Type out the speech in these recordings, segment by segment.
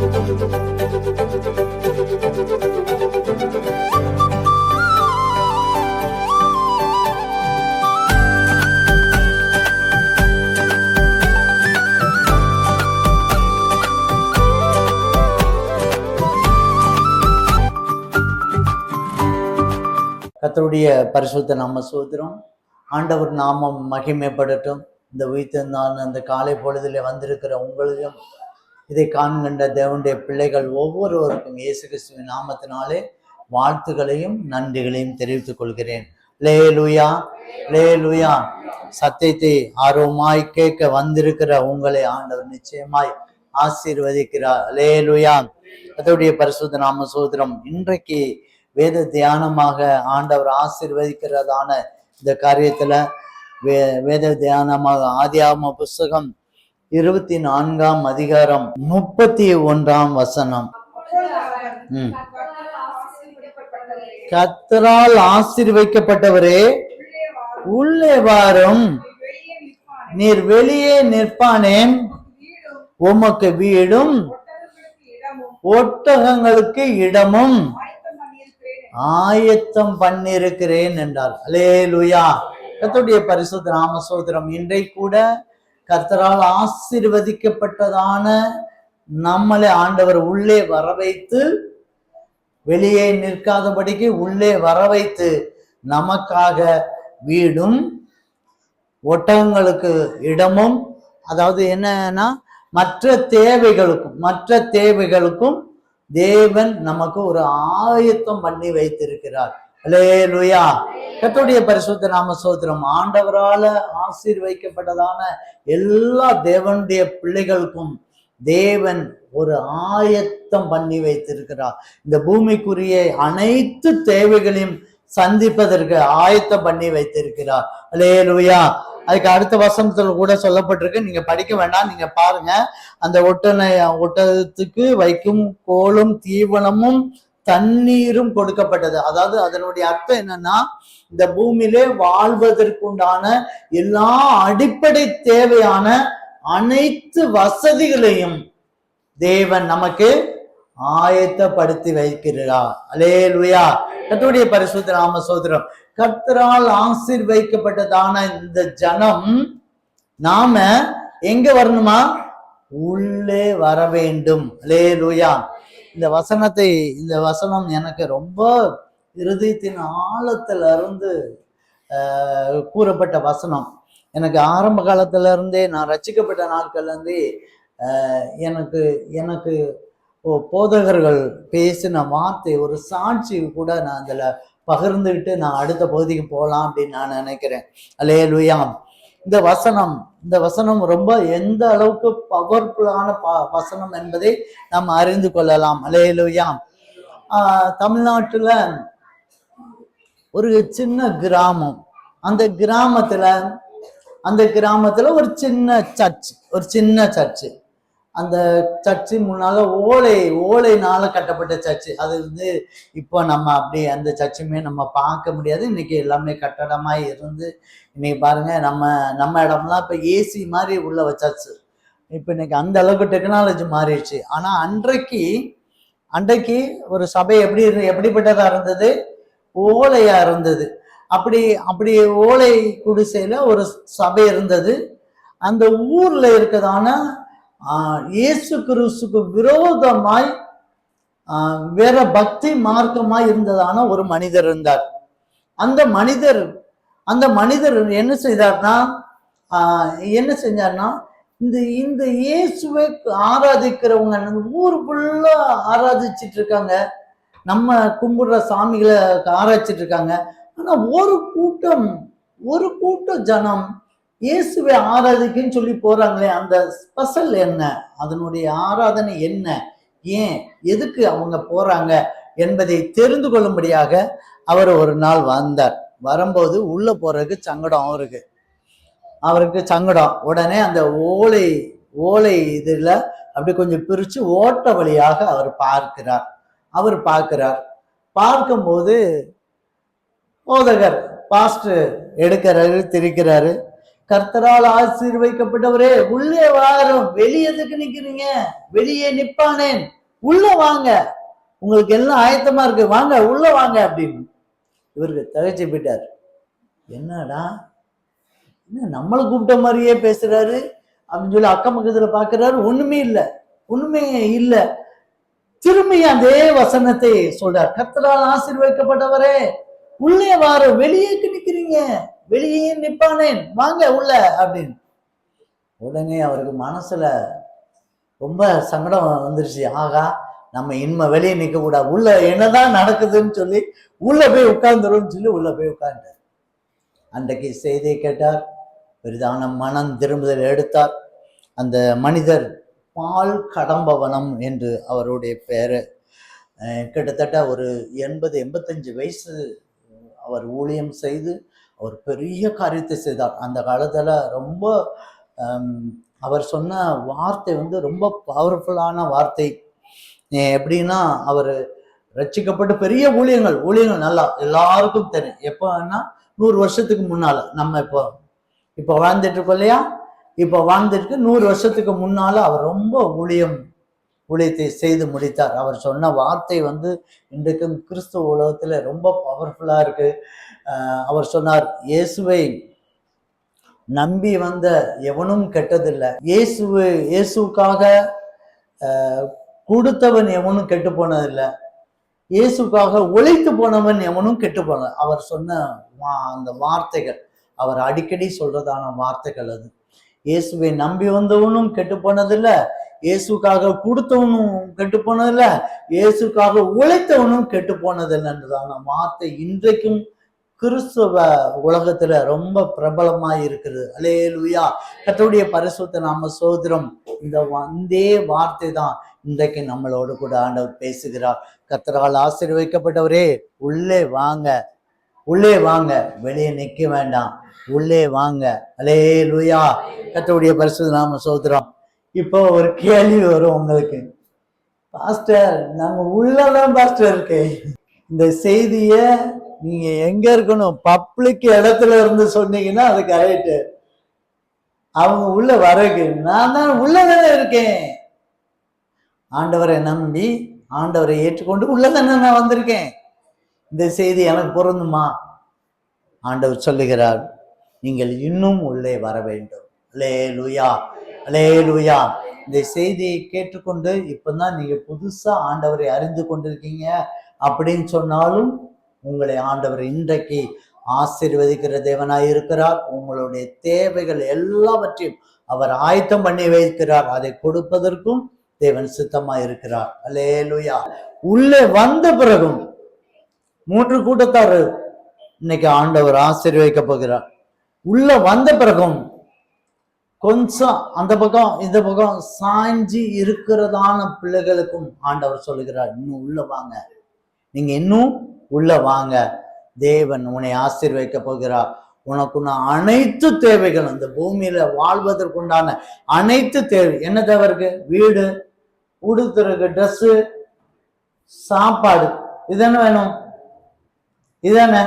கர்த்தருடைய பரிசுத்த நாம ஸ்தோத்திரம். ஆண்டவர் நாமம் மகிமைப்படட்டும். இந்த உயிர்த்தெழுந்தால் அந்த காலை பொழுதிலே வந்திருக்கிற உங்களையும் இதை காண்கின்ற தேவனுடைய பிள்ளைகள் ஒவ்வொருவருக்கும் இயேசு கிறிஸ்துவின் நாமத்தினாலே வாழ்த்துக்களையும் நன்றிகளையும் தெரிவித்துக் கொள்கிறேன். லேலுயா லேலுயா. சத்தியத்தை ஆர்வமாய் கேட்க வந்திருக்கிற உங்களை ஆண்டவர் நிச்சயமாய் ஆசீர்வதிக்கிறார். லேலுயா. கர்த்தருடைய பரிசுத்த நாம ஸ்தோத்திரம். இன்றைக்கு வேத தியானமாக ஆண்டவர் ஆசீர்வதிக்கிறதான இந்த காரியத்துல வேத தியானமாக ஆதியாகம புஸ்தகம் 24ஆம் அதிகாரம் 31ஆம் வசனம். கர்த்தரால் ஆசீர்வதிக்கப்பட்டவரே உள்ளே வாரும், நீர் வெளியே நிற்பானேன், உமக்கு வீடும் ஒட்டகங்களுக்கு இடமும் ஆயத்தம் பண்ணிருக்கிறேன் என்றார். அல்லேலூயா. கர்த்தருடைய பரிசுத்த நாம ஸ்தோத்திரம். இன்றை கூட கர்த்தரால் ஆசீர்வதிக்கப்பட்டதான நம்மளை ஆண்டவர் உள்ளே வர வைத்து, வெளியே நிற்காதபடிக்கு உள்ளே வர வைத்து நமக்காக வீடும் ஒட்டகங்களுக்கு இடமும், அதாவது என்னன்னா மற்ற தேவைகளுக்கும் தேவன் நமக்கு ஒரு ஆயத்தம் பண்ணி வைத்திருக்கிறார். அல்லேலூயா. கர்த்தருடைய பரிசுத்த நாம ஸ்தோத்திரம். ஆண்டவரால ஆசீர்வதிக்கப்பட்டதான எல்லா தேவனுடைய பிள்ளைகளுக்கும் தேவன் ஒரு ஆயத்தம் பண்ணி வைத்திருக்கிறார். இந்த பூமிக்குரிய அனைத்து தேவைகளையும் சந்திப்பதற்கு ஆயத்தம் பண்ணி வைத்திருக்கிறார். அல்லேலூயா. அதுக்கு அடுத்த வசனத்துல கூட சொல்லப்பட்டிருக்கு, நீங்க படிக்க வேண்டாம், நீங்க பாருங்க. அந்த ஒட்டகத்துக்கு வைக்கும் கோலும் தீவனமும் தண்ணீரும் கொடுக்கப்பட்டது. அதாவது அதனுடைய அர்த்தம் என்னன்னா, இந்த பூமியிலே வாழ்வதற்குண்டான எல்லா அடிப்படை தேவையான அனைத்து வசதிகளையும் தேவன் நமக்கு ஆயத்தப்படுத்தி வைக்கிறார். அல்லேலூயா. கர்த்தருடைய பரிசுத்த நாம ஸ்தோத்திரம். கர்த்தரால் ஆசீர்வதிக்கப்பட்டதான இந்த ஜனம் நாம எங்க வரணுமா? உள்ளே வர வேண்டும். அல்லேலூயா. இந்த வசனம் எனக்கு ரொம்ப இருதயத்தின் ஆழத்துல இருந்து கூறப்பட்ட வசனம். எனக்கு ஆரம்ப காலத்துல இருந்தே, நான் ரட்சிக்கப்பட்ட நாட்கள்ல இருந்தே எனக்கு போதகர்கள் பேசின வார்த்தை, ஒரு சாட்சி கூட நான் அதுல பகிர்ந்துக்கிட்டு நான் அடுத்த பகுதிக்கு போகலாம் அப்படின்னு நான் நினைக்கிறேன். அல்லேலூயா. இந்த வசனம் ரொம்ப எந்த அளவுக்கு பவர்ஃபுல்லான வசனம் என்பதை நாம் அறிந்து கொள்ளலாம். அல்லேலூயா. தமிழ்நாட்டுல ஒரு சின்ன கிராமம், அந்த கிராமத்துல ஒரு சின்ன சர்ச்சு. அந்த சர்ச்சு முன்னால ஓலைனால கட்டப்பட்ட சர்ச்சு. அது இப்போ நம்ம அப்படி அந்த சர்ச்சுமே நம்ம பார்க்க முடியாது. இன்னைக்கு எல்லாமே கட்டடமாய் இருந்து, இன்னைக்கு பாருங்க நம்ம இடம்லாம் இப்போ ஏசி மாதிரி உள்ள வச்சாச்சு. இப்போ இன்னைக்கு அந்த அளவுக்கு டெக்னாலஜி மாறிடுச்சு. ஆனா அன்றைக்கு ஒரு சபை எப்படிப்பட்டதா இருந்தது? ஓலையா இருந்தது. அப்படி ஓலை குடிசையில ஒரு சபை இருந்தது. அந்த ஊர்ல இருக்கதான இயேசு கிறிஸ்துக்கு விரோதமாய் வேற பக்தி மார்க்கமாய் இருந்ததான ஒரு மனிதர் இருந்தார். அந்த மனிதர் என்ன செஞ்சார்னா இந்த இயேசுவை ஆராதிக்கிறவங்க ஊர் ஃபுல்லா ஆராதிச்சிட்டு இருக்காங்க, நம்ம கும்பிடுற சாமிகளை ஆராய்ச்சிட்டு இருக்காங்க. ஆனா ஒரு கூட்டம் ஜனம் இயேசுவை ஆராதிக்குன்னு சொல்லி போறாங்களே, அந்த ஸ்பெஷல் என்ன? அதனுடைய ஆராதனை என்ன? ஏன், எதுக்கு அவங்க போறாங்க என்பதை தெரிந்து கொள்ளும்படியாக அவர் ஒரு நாள் வந்தார். வரும்போது உள்ள போறதுக்கு சங்கடம் அவருக்கு சங்கடம். உடனே அந்த ஓலை இதுல அப்படி கொஞ்சம் பிரிச்சு ஓட்ட வழியாக அவர் பார்க்கிறார். பார்க்கும்போது போதகர் பாஸ்டர் எடுக்கிறாரு, திரிக்கிறாரு. கர்த்தரால் ஆசீர்வதிக்கப்பட்டவரே உள்ளே வாரும். வெளியே எதுக்கு நிக்கிறீங்க? வெளியே நிப்பானேன், உள்ள வாங்க, உங்களுக்கு எல்லாம் ஆயத்தமா இருக்கு, வாங்க உள்ள வாங்க அப்படின்னு. இவருக்கு தகச்சு போயிட்டார். என்னடா என்ன நம்மளை கூப்பிட்ட மாதிரியே பேசுறாரு அப்படின்னு சொல்லி அக்கம் பக்கத்துல பாக்குறாரு. ஒண்ணுமே இல்லை, ஒண்ணுமே இல்லை. திரும்பி அதே வசனத்தை சொல்றார், கர்த்தரால் ஆசீர்வதிக்கப்பட்டவரே உள்ளே வாரு, வெளியேக்கு நிக்கிறீங்க, வெளியே நிப்பானேன், வாங்க உள்ள அப்படின்னு. உடனே அவருக்கு மனசுல ரொம்ப சங்கடம் வந்துருச்சு. ஆகா, நம்ம இனிமே வெளியே நிக்க கூடாது, உள்ள என்னதான் நடக்குதுன்னு சொல்லி உள்ள போய் உட்கார்ந்துரும் சொல்லி உள்ள போய் உட்கார்ந்தார். அன்றைக்கு செய்தியை கேட்டார், பெரிதான மனம் திரும்புதல் எடுத்தார். அந்த மனிதர் பால் கடம்பவனம் என்று அவருடைய பேரு. கிட்டத்தட்ட ஒரு 80-85 வயசு அவர் ஊழியம் செய்து அவர் பெரிய காரியத்தை செய்தார். அந்த காலத்துல ரொம்ப அவர் சொன்ன வார்த்தை வந்து ரொம்ப பவர்ஃபுல்லான வார்த்தை. எப்படின்னா, அவர் ரட்சிக்கப்பட்டு பெரிய ஊழியங்கள் நல்லா எல்லாருக்கும் தெரியும். எப்போன்னா 100 வருஷத்துக்கு முன்னால, நம்ம இப்போ வாழ்ந்துட்டு இருக்கோம் இல்லையா, இப்போ வாழ்ந்துட்டு 100 வருஷத்துக்கு முன்னால அவர் ரொம்ப ஊழியத்தை செய்து முடித்தார். அவர் சொன்ன வார்த்தை வந்து இன்றைக்கும் கிறிஸ்துவ உலகத்துல ரொம்ப பவர்ஃபுல்லா இருக்கு. அவர் சொன்னார், இயேசுவை நம்பி வந்த எவனும் கெட்டதில்லை, இயேசுக்காக கொடுத்தவன் எவனும் கெட்டு போனதில்லை, இயேசுக்காக உழைத்து போனவன் எவனும் கெட்டு போன. அவர் சொன்ன அந்த வார்த்தைகள், அவர் அடிக்கடி சொல்றதான வார்த்தைகள் அது. இயேசுவை நம்பி வந்தவனும் கெட்டு போனதில்லை, இயேசுக்காக கொடுத்தவனும் கெட்டு போனதில்லை, இயேசுக்காக உழைத்தவனும் கெட்டு போனதில்லைன்றதான வார்த்தை இன்றைக்கும் கிறிஸ்துவ உலகத்துல ரொம்ப பிரபலமா இருக்குது. அல்லேலூயா, கர்த்தருடைய பரிசுத்த நாம ஸ்தோத்திரம். இதே வார்த்தை தான் இன்றைக்கு நம்மளோடு கூட ஆண்டவர் பேசுகிறார். கர்த்தரால் ஆசீர்வதிக்கப்பட்டவரே உள்ளே வாங்க, உள்ளே வாங்க, வெளியே நிக்க வேண்டாம், உள்ளே வாங்க. அல்லேலூயா, கர்த்தருடைய பரிசுத்த நாம ஸ்தோத்திரம். இப்போ ஒரு கேள்வி வரும் உங்களுக்கு, பாஸ்டர் நாங்க உள்ளதான் பாஸ்டர் இருக்கு, இந்த செய்திய நீங்க எங்க இருக்கணும், பப்ளிக் இடத்துல இருந்து சொன்னீங்கன்னா அது கரெக்ட், அவங்க உள்ள வரக்கு நான் தான் உள்ளதானே இருக்கேன், ஆண்டவரை நம்பி ஆண்டவரை ஏற்றுக்கொண்டு உள்ளதானே நான் வந்திருக்கேன், இந்த செய்தி எனக்கு பொருந்துமா? ஆண்டவர் சொல்லுகிறார், நீங்கள் இன்னும் உள்ளே வர வேண்டும். அல்லேலூயா, அல்லேலூயா. இந்த செய்தியை கேட்டுக்கொண்டு இப்பதான் நீங்க புதுசா ஆண்டவரை அறிந்து கொண்டிருக்கீங்க அப்படின்னு சொன்னாலும் உங்களை ஆண்டவர் இன்றைக்கு ஆசீர்வதிக்கிற தேவனாய் இருக்கிறார். உங்களுடைய தேவைகள் எல்லாவற்றையும் அவர் ஆயத்தம் பண்ணி வைக்கிறார். அதை கொடுப்பதற்கும் தேவன் சித்தமா இருக்கிறார். அல்லேலூயா. உள்ளே வந்த பிறகும் 3 கூட்டத்தார் இன்னைக்கு ஆண்டவர் ஆசீர்வதிக்க போகிறார். உள்ள வந்த பிறகும் கொஞ்சம் அந்த பக்கம் இந்த பக்கம் சாஞ்சி இருக்கிறதான பிள்ளைகளுக்கும் ஆண்டவர் சொல்லுகிறார், இன்னும் உள்ள வாங்க, நீங்க இன்னும் உள்ள வாங்க, தேவன் உன்னை ஆசீர்வதிக்க போகிறார். உனக்குள்ள அனைத்து தேவைகள், அந்த பூமியில வாழ்வதற்குண்டான அனைத்து தேவை, என்ன தேவை இருக்கு? வீடு, உடுத்துறதுக்கு ட்ரெஸ்ஸு, சாப்பாடு, இதானே வேணும், இதானே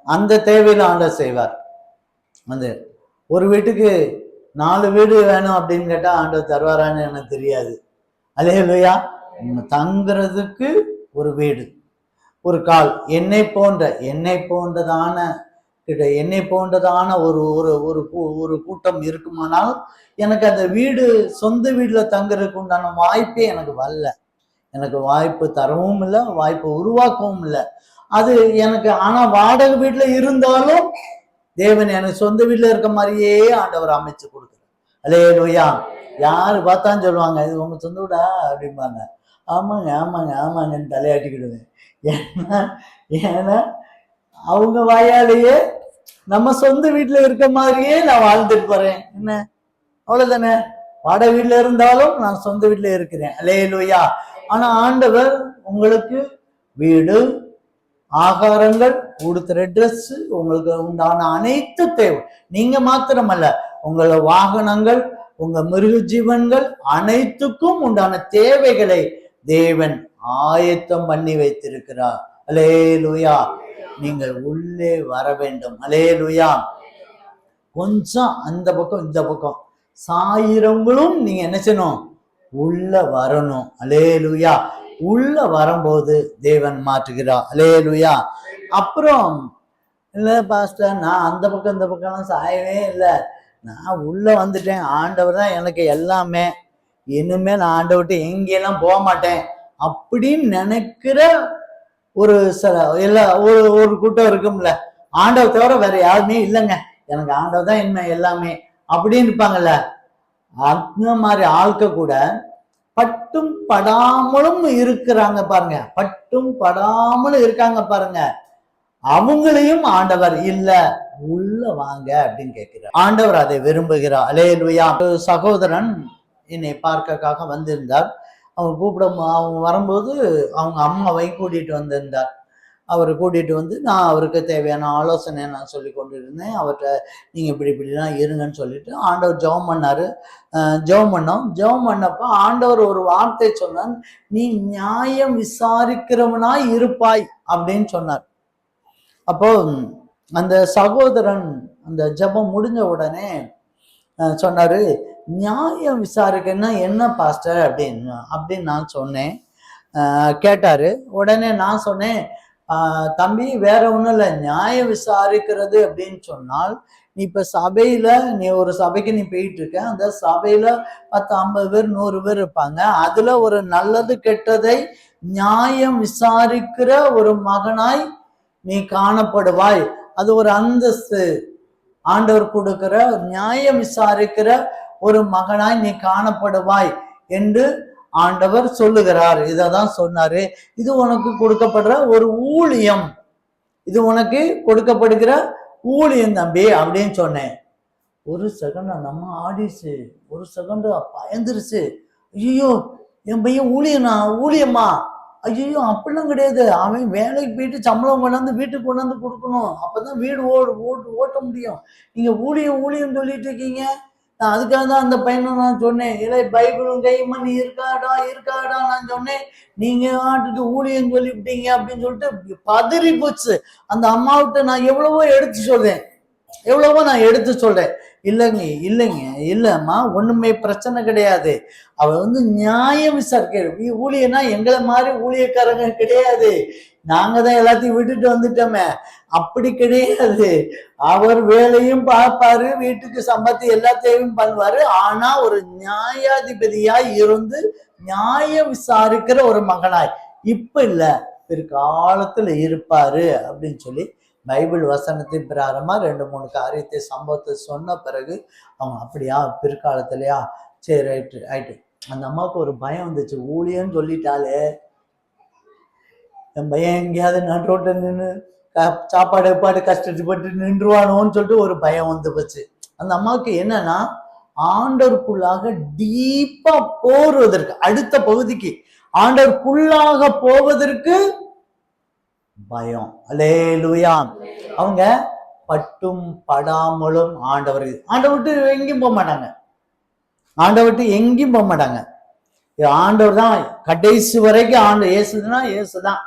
அந்த தேவையில ஆண்டவர் செய்வார். வந்து ஒரு வீட்டுக்கு 4 வீடு வேணும் அப்படின்னு கேட்டா ஆண்டவர் தருவாரான்னு எனக்கு தெரியாது. அல்லேலூயா. தங்குறதுக்கு ஒரு வீடு, ஒரு கால், என்னை போன்றதான ஒரு கூட்டம் இருக்குமானால் எனக்கு அந்த வீடு, சொந்த வீட்டுல தங்குறதுக்கு உண்டான வாய்ப்பே எனக்கு வரல, எனக்கு வாய்ப்பு தரவும் இல்லை, வாய்ப்பு உருவாக்கவும் இல்லை. அது எனக்கு, ஆனா வாடகை வீட்டுல இருந்தாலும் தேவன் எனக்கு சொந்த வீட்டுல இருக்க மாதிரியே ஆண்டவர் அமைச்சு கொடுக்குறார். அல்லேலூயா. யாரு பார்த்தான்னு சொல்லுவாங்க, இது உங்க சொந்த வீடா அப்படிம்பாங்க. ஆமாங்க ஆமாங்க ஆமாங்கன்னு தலையாட்டிக்கிடுவேன். ஏன்னா அவங்க வாயாலேயே நம்ம சொந்த வீட்டுல இருக்க மாதிரியே நான் வாழ்ந்துட்டு போறேன். என்ன, அவ்வளவுதானே? வாடகை வீட்டுல இருந்தாலும் நான் சொந்த வீட்டுல இருக்கிறேன். அல்லேலூயா. ஆனா ஆண்டவர் உங்களுக்கு வீடு, ஆகாரங்கள், உடுத்துற ட்ரெஸ், உங்களுக்கு உண்டான அனைத்து தேவை, நீங்க மாத்திரமல்ல, உங்களோட வாகனங்கள், உங்க மிருக ஜீவன்கள் அனைத்துக்கும் உண்டான தேவைகளை தேவன் ஆயத்தம் பண்ணி வைத்திருக்கிறார். அல்லேலூயா. நீங்கள் உள்ளே வர வேண்டும். அல்லேலூயா. கொஞ்சம் அந்த பக்கம் இந்த பக்கம் சாயிரங்களும் நீங்க என்ன செய்யணும், உள்ள வரணும். அல்லேலூயா. உள்ள வரும்போது தேவன் மாற்றுகிறார். அல்லேலூயா. அப்புறம் இல்லை பாஸ்டர், நான் அந்த பக்கம் இந்த பக்கம்லாம் சாயவே இல்லை, நான் உள்ள வந்துட்டேன், ஆண்டவர் தான் எனக்கு எல்லாமே, இனிமே நான் ஆண்டவர்கிட்ட எங்கேயெல்லாம் போக மாட்டேன் அப்படின்னு நினைக்கிற ஒரு எல்லா ஒரு கூட்டம் இருக்கும்ல. ஆண்டவர் தவிர வேற யாருமே இல்லைங்க, எனக்கு ஆண்டவர் தான் என்ன எல்லாமே அப்படின்னு இருப்பாங்கல்ல. அந்த மாதிரி ஆட்க கூட பட்டும் படாமலும் இருக்கிறாங்க பாருங்க, பட்டும் படாமலும் இருக்காங்க பாருங்க. அவங்களையும் ஆண்டவர் இல்ல உள்ள வாங்க அப்படின்னு கேட்கிறார். ஆண்டவர் அதை விரும்புகிறார். அல்லேலூயா. சகோதரன் என்னை பார்க்கக்காக வந்திருந்தார். அவங்க வரும்போது அவங்க அம்மாவை கூட்டிட்டு வந்திருந்தார். அவரை கூட்டிட்டு வந்து நான் அவருக்கு தேவையான ஆலோசனை நான் சொல்லி கொண்டு இருந்தேன். அவர்கிட்ட நீங்க இப்படிலாம் இருங்கன்னு சொல்லிட்டு ஆண்டவர் ஜெபம் பண்ணாரு. ஜெபம் பண்ணப்ப ஆண்டவர் ஒரு வார்த்தை சொன்னார், நீ நியாயம் விசாரிக்கிறவனாய் இருப்பாய் அப்படின்னு சொன்னார். அப்போ அந்த சகோதரன் அந்த ஜெபம் முடிஞ்ச உடனே சொன்னாரு, நியாயம் விசாரிக்கன்னா என்ன பாஸ்டர் அப்படின்னு நான் சொன்னேன். கேட்டாரு. உடனே நான் சொன்னேன், தம்பி வேற ஒன்றும் இல்லை, நியாயம் விசாரிக்கிறது அப்படின்னு சொன்னால் நீ இப்ப சபையில நீ ஒரு சபைக்கு நீ போயிட்டு இருக்க, அந்த சபையில 10, 50 பேர் 100 பேர் இருப்பாங்க. அதுல ஒரு நல்லது கெட்டதை நியாயம் விசாரிக்கிற ஒரு மகனாய் நீ காணப்படுவாய். அது ஒரு அந்தஸ்து. ஆண்டவர் கொடுக்கிற நியாயம் விசாரிக்கிற ஒரு மகனாய் நீ காணப்படுவாய் என்று ஆண்டவர் சொல்லுகிறார். இததான் சொன்னாரு. இது உனக்கு கொடுக்கப்படுற ஒரு ஊழியம், இது உனக்கு கொடுக்கப்படுகிற ஊழியம் தம்பி அப்படின்னு சொன்னேன். ஒரு செகண்ட் நம்ம ஆடிச்சு, ஒரு செகண்ட் பயந்துருச்சு. ஐயோ என் பையன் ஊழியமா? ஐயோ அப்படிலாம் கிடையாது, அவன் வேலைக்கு போயிட்டு சம்பளம் கொண்டாந்து வீட்டுக்கு கொண்டாந்து கொடுக்கணும், அப்பதான் வீடு ஓட்ட முடியும். நீங்க ஊழியம் சொல்லிட்டு இருக்கீங்க. நான் அதுக்காக தான் அந்த பையனை நான் சொன்னேன், இல்லை பைபிளும் கைமா நீ இருக்காடா நான் சொன்னேன், நீங்க ஆட்டுட்டு ஊழியம் சொல்லிவிட்டீங்க அப்படின்னு சொல்லிட்டு பதறி போச்சு. அந்த அம்மாவிட்ட நான் எவ்வளவோ எடுத்து சொல்றேன். இல்லைம்மா ஒண்ணுமே பிரச்சனை கிடையாது. அவ நியாயம் விசாரிக்க ஊழியனா எங்களை மாதிரி ஊழியக்காரங்க கிடையாது, நாங்க தான் எல்லாத்தையும் விட்டுட்டு வந்துட்டோமே, அப்படி கிடையாது. அவர் வேலையும் பார்ப்பாரு, வீட்டுக்கு சம்பத்தி எல்லாத்தையும் பண்ணுவாரு. ஆனா ஒரு நியாயாதிபதியாய் இருந்து நியாயம் விசாரிக்கிற ஒரு மகனாய் இப்ப இல்ல பிற்காலத்துல இருப்பாரு அப்படின்னு சொல்லி பைபிள் வசனத்தின் பிரகாரமா 2-3 காரியத்தை சம்பவத்தை சொன்ன பிறகு அவங்க அப்படியா பிற்காலத்திலயா சரி ரைட்டு. அந்த அம்மாவுக்கு ஒரு பயம் வந்துச்சு, ஊழியன்னு சொல்லிட்டாலே என் பையன் எங்கேயாவது நடுரோட்ட நின்று சாப்பாடு கஷ்டப்பட்டு நின்றுவானோன்னு சொல்லிட்டு ஒரு பயம் வந்து போச்சு. அந்த அம்மாவுக்கு என்னன்னா ஆண்டவருக்குள்ளாக டீப்பா போவதற்கு, அடுத்த பகுதிக்கு ஆண்டவருக்குள்ளாக போவதற்கு பயம். அல்லேலூயா. அவங்க பட்டும் படாமலும் ஆண்டவர் விட்டு எங்கேயும் போக மாட்டாங்க. ஆண்டவர் தான் கடைசி வரைக்கும் இயேசுதான்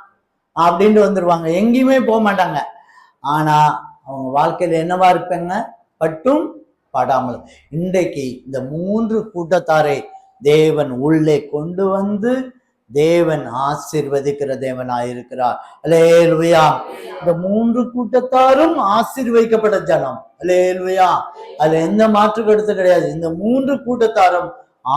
அப்படின்ட்டு வந்துருவாங்க, எங்கேயுமே போக மாட்டாங்க. ஆனா அவங்க வாழ்க்கையில என்னவா இருப்பாங்க, பட்டும் படாமலும். இன்றைக்கு இந்த 3 கூட்டத்தாரை தேவன் உள்ளே கொண்டு வந்து தேவன் ஆசீர்வதிக்கிற தேவனாயிருக்கிறார். அல்லேலூயா. இந்த 3 கூட்டத்தாரும் ஆசீர்வதிக்கப்பட்ட ஜனம். அல்லேலூயா. அதுல எந்த மாற்று கருத்து கிடையாது. இந்த 3 கூட்டத்தாரும்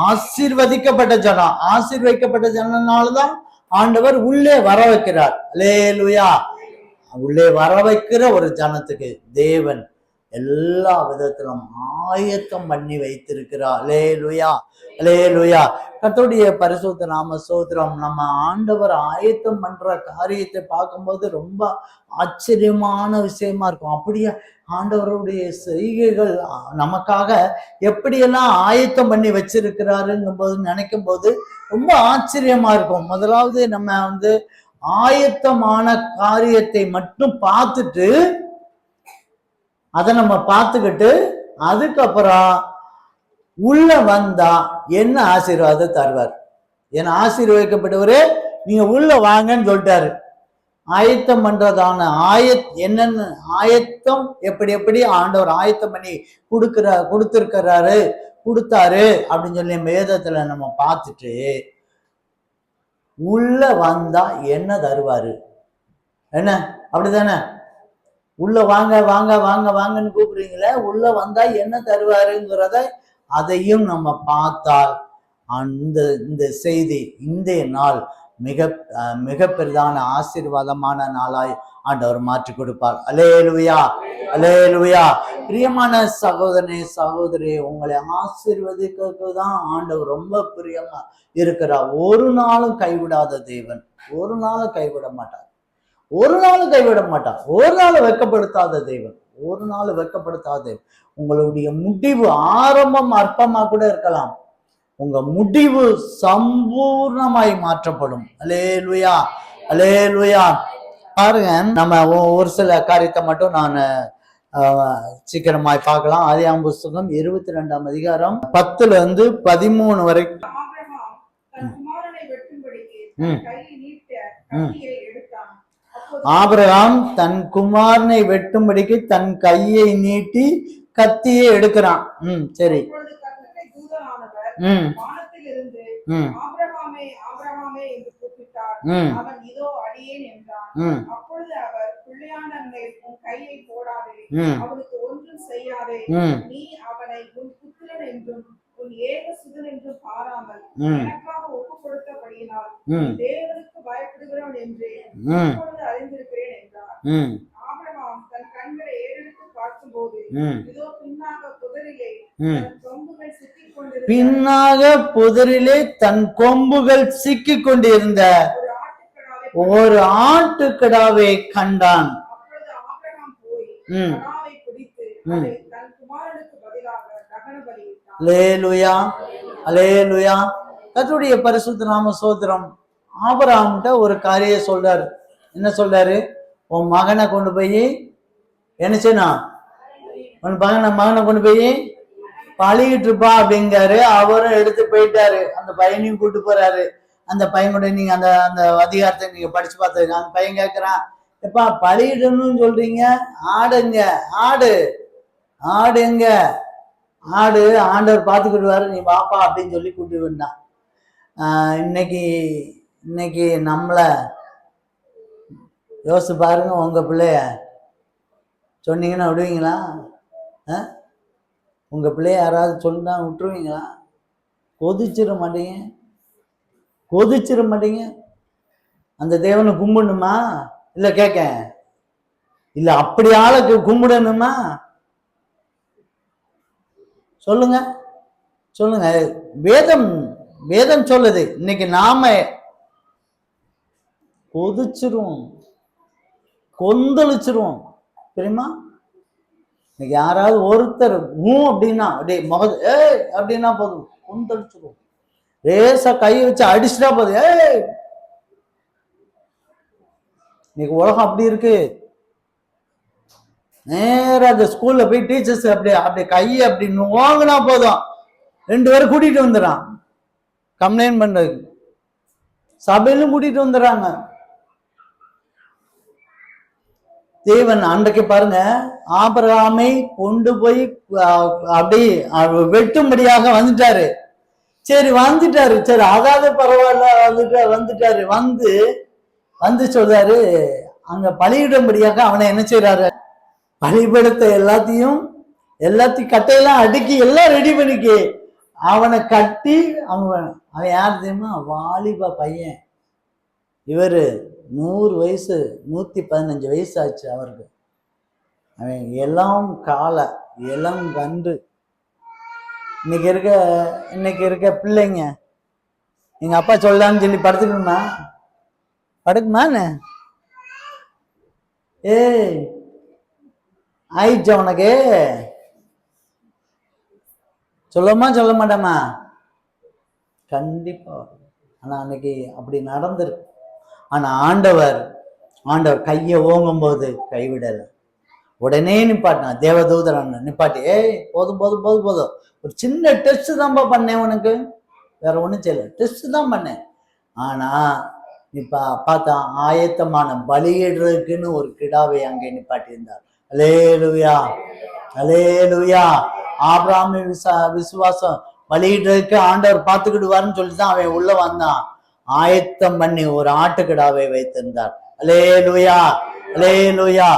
ஆசீர்வதிக்கப்பட்ட ஜனம். ஆசீர்வதிக்கப்பட்ட ஜனனால்தான் ஆண்டவர் உள்ளே வர வைக்கிறார். அல்லேலூயா. உள்ளே வர வைக்கிற ஒரு ஜனத்துக்கு தேவன் எல்லா விதத்திலும் ஆயத்தம் பண்ணி வைத்திருக்கிறார். அல்லேலூயா. அல்லேலூயா. கர்த்தருடைய பரிசுத்த நாம ஸ்தோத்திரம். நம்ம ஆண்டவர் ஆயத்தம் பண்ற காரியத்தை பார்க்கும்போது ரொம்ப ஆச்சரியமான விஷயமா இருக்கும். அப்படியே ஆண்டவருடைய செய்கைகள் நமக்காக எப்படியெல்லாம் ஆயத்தம் பண்ணி வச்சிருக்கிறாருங்கும் போது நினைக்கும் போது ரொம்ப ஆச்சரியமா இருக்கும். முதலாவது நம்ம ஆயத்தமான காரியத்தை மட்டும் பார்த்துட்டு அதை நம்ம பார்த்துக்கிட்டு அதுக்கப்புறம் உள்ள வந்தா என்ன ஆசீர்வாதம் தருவார். ஏன்னா ஆசீர்வதிக்கப்பட்டவரே நீங்க உள்ள வாங்கன்னு சொல்லிட்டாரு. ஆயத்தம் பண்றதான என்னென்ன ஆயத்தம் எப்படி எப்படி ஆண்டவர் ஆயத்தம் பண்ணி கொடுத்தாரு அப்படின்னு சொல்லி வேதத்துல நம்ம பார்த்துட்டு உள்ள வந்தா என்ன தருவாரு? என்ன அப்படிதானே? உள்ள வாங்க வாங்க வாங்க வாங்கன்னு கூப்பிடுறீங்களே, உள்ள வந்தா என்ன தருவாருங்கிறத அதையும் நம்ம பார்த்தால் இந்த செய்தி இன்றைய நாள் மிக பெரிதான ஆசீர்வாதமான நாளாய் ஆண்டவர் மாற்றி கொடுப்பார். அல்லேலூயா, அல்லேலூயா. பிரியமான சகோதரனே சகோதரி, உங்களை ஆசீர்வதிக்கிறதுக்கு தான் ஆண்டவர் ரொம்ப பிரியமா இருக்கிறார். ஒரு நாளும் கைவிடாத தேவன், ஒரு நாளும் கைவிட மாட்டார், ஒரு நாளும் கைவிட மாட்டார். ஒரு நாள் வெட்கப்படுத்தாத தேவன், ஒரு நாள் வெட்கப்படுத்தாத தேவன். உங்களுடைய முடிவு ஆரம்பம் அற்பமா கூட இருக்கலாம், உங்க முடிவு சம்பூர்ணமாய் மாற்றப்படும். அல்லேலூயா, அல்லேலூயா. பாருங்க, நம்ம ஒரு சில காரியத்தை மட்டும் நான் சீக்கிரமாய் பார்க்கலாம். ஆதியாகமம் புஸ்தகம் 22ஆம் அதிகாரம் 10-13 வரைக்கும். ஆபிரகாம் தன் குமாரனை வெட்டும்படிக்கு தன் கையை நீட்டி கத்தியை எடுக்கிறான். சரி. பின்னாக புதரிலே தன் கொம்புகள் சிக்கிக் கொண்டிருந்த ஒரு ஆட்டுக்கடாவை கண்டான். அல்லேலூயா, அல்லேலூயா. கர்த்தருடைய பரிசுத்த நாம ஸ்தோத்திரம். ஆபிரகாம்கிட்ட ஒரு காரியம் சொல்றாரு. என்ன சொல்றாரு? உன் மகனை கொண்டு போய் என்ன செய்யணும்? உன் மகனை கொண்டு போய் பழகிட்டு இருப்பா அப்படிங்காரு. அவரும் எடுத்து போயிட்டாரு. அந்த பையனையும் கூட்டு போறாரு. அந்த பையனோட நீங்க அந்த அந்த அதிகாரத்தை நீங்க படிச்சு பார்த்துருங்க. அந்த பையன் கேட்கிறான், எப்பா பழகிடணும்னு சொல்றீங்க, ஆடுங்க, ஆடு ஆடு எங்க? ஆடு ஆண்டவர் பார்த்துக்கிடுவாரு, நீ வாப்பா அப்படின்னு சொல்லி கூப்பிட்டு வந்தான். இன்னைக்கு நம்மளை யோசிச்சு பாருங்க. உங்க பிள்ளைய சொன்னீங்கன்னா விடுவீங்களா? உங்க பிள்ளைய யாராவது சொன்னா விட்டுருவீங்களா? கொதிச்சிட மாட்டீங்க, கொதிச்சிட மாட்டீங்க. அந்த தேவனை கும்பிடணுமா? இல்ல கேட்க, இல்ல அப்படி ஆளுக்கு கும்பிடணுமா? சொல்லுங்க, சொல்லுங்க. வேதம் சொல்லுது. இன்னைக்கு நாம கொதிச்சிருவோம், கொந்தளிச்சிருவோம் தெரியுமா? இன்னைக்கு யாராவது ஒருத்தர் அப்படின்னா அப்படியே அப்படின்னா போதும், கொந்தளிச்சிருவோம். லேசா கை வச்சு அடிச்சுட்டா போதும். இன்னைக்கு உலகம் அப்படி இருக்கு. நேரா அந்த ஸ்கூல்ல போய் டீச்சர்ஸ் அப்படியே கையை அப்படி வாங்கினா போதும், 2 பேரும் கூட்டிட்டு வந்துடுறான் கம்ப்ளைண்ட் பண்றதுக்கு. சபையிலும் கூட்டிட்டு வந்துடுறாங்க. தேவன் அன்றைக்கு பாருங்க, ஆபிரகாமை கொண்டு போய் அப்படி வெட்டும்படியாக வந்துட்டாரு. சரி வந்துட்டாரு, சரி அதாவது பரவாயில்ல, வந்துட்டாரு. வந்து சொல்றாரு, அங்க பலியிடும்படியாக அவனை என்ன செய்யறாரு? பலிபடுத்த எல்லாத்தையும் கட்டையெல்லாம் அடுக்கி எல்லாம் ரெடி பண்ணிக்கி அவனை கட்டி, அவன் யார் தெரியுமா? வாலிப பையன். இவரு 100 வயசு 115 வயசு ஆச்சு அவருக்கு. அவன் எல்லாம் இளம் கன்று. இன்னைக்கு இருக்க பிள்ளைங்க, எங்க அப்பா சொல்லான்னு சொல்லி படுத்துக்கணுமா? படுக்குமான்னு ஆயிடுச்சா உனக்கு? சொல்லமா சொல்ல மாட்டேமா? கண்டிப்பா. ஆனா அன்னைக்கு அப்படி நடந்திருக்கு. ஆனா ஆண்டவர் கையை ஓங்கும் போது கைவிடல, உடனே நிப்பாட்டினா. தேவதூதரன் நிப்பாட்டி, போதும் போதும் போதும் போதும், ஒரு சின்ன டெஸ்ட் தான்ப்பா பண்ணேன் உனக்கு, வேற ஒண்ணும் செய்யல, டெஸ்ட் தான் பண்ணேன். ஆனா இப்ப பார்த்தா ஆயத்தமான பலியிடுறதுக்குன்னு ஒரு கிடாவை அங்கே நிப்பாட்டியிருந்தார். அல்லேலூயா, அல்லேலூயா. ஆபிரகாம் விசுவாசம் பலியிடுறதுக்கு ஆண்டவர் பார்த்துக்கிடுவாருன்னு சொல்லிட்டு தான் அவன் உள்ள வந்தான். ஆயத்தம் பண்ணி ஒரு ஆட்டுக்கிடாவை வைத்திருந்தார். அல்லேலூயா, அல்லேலூயா.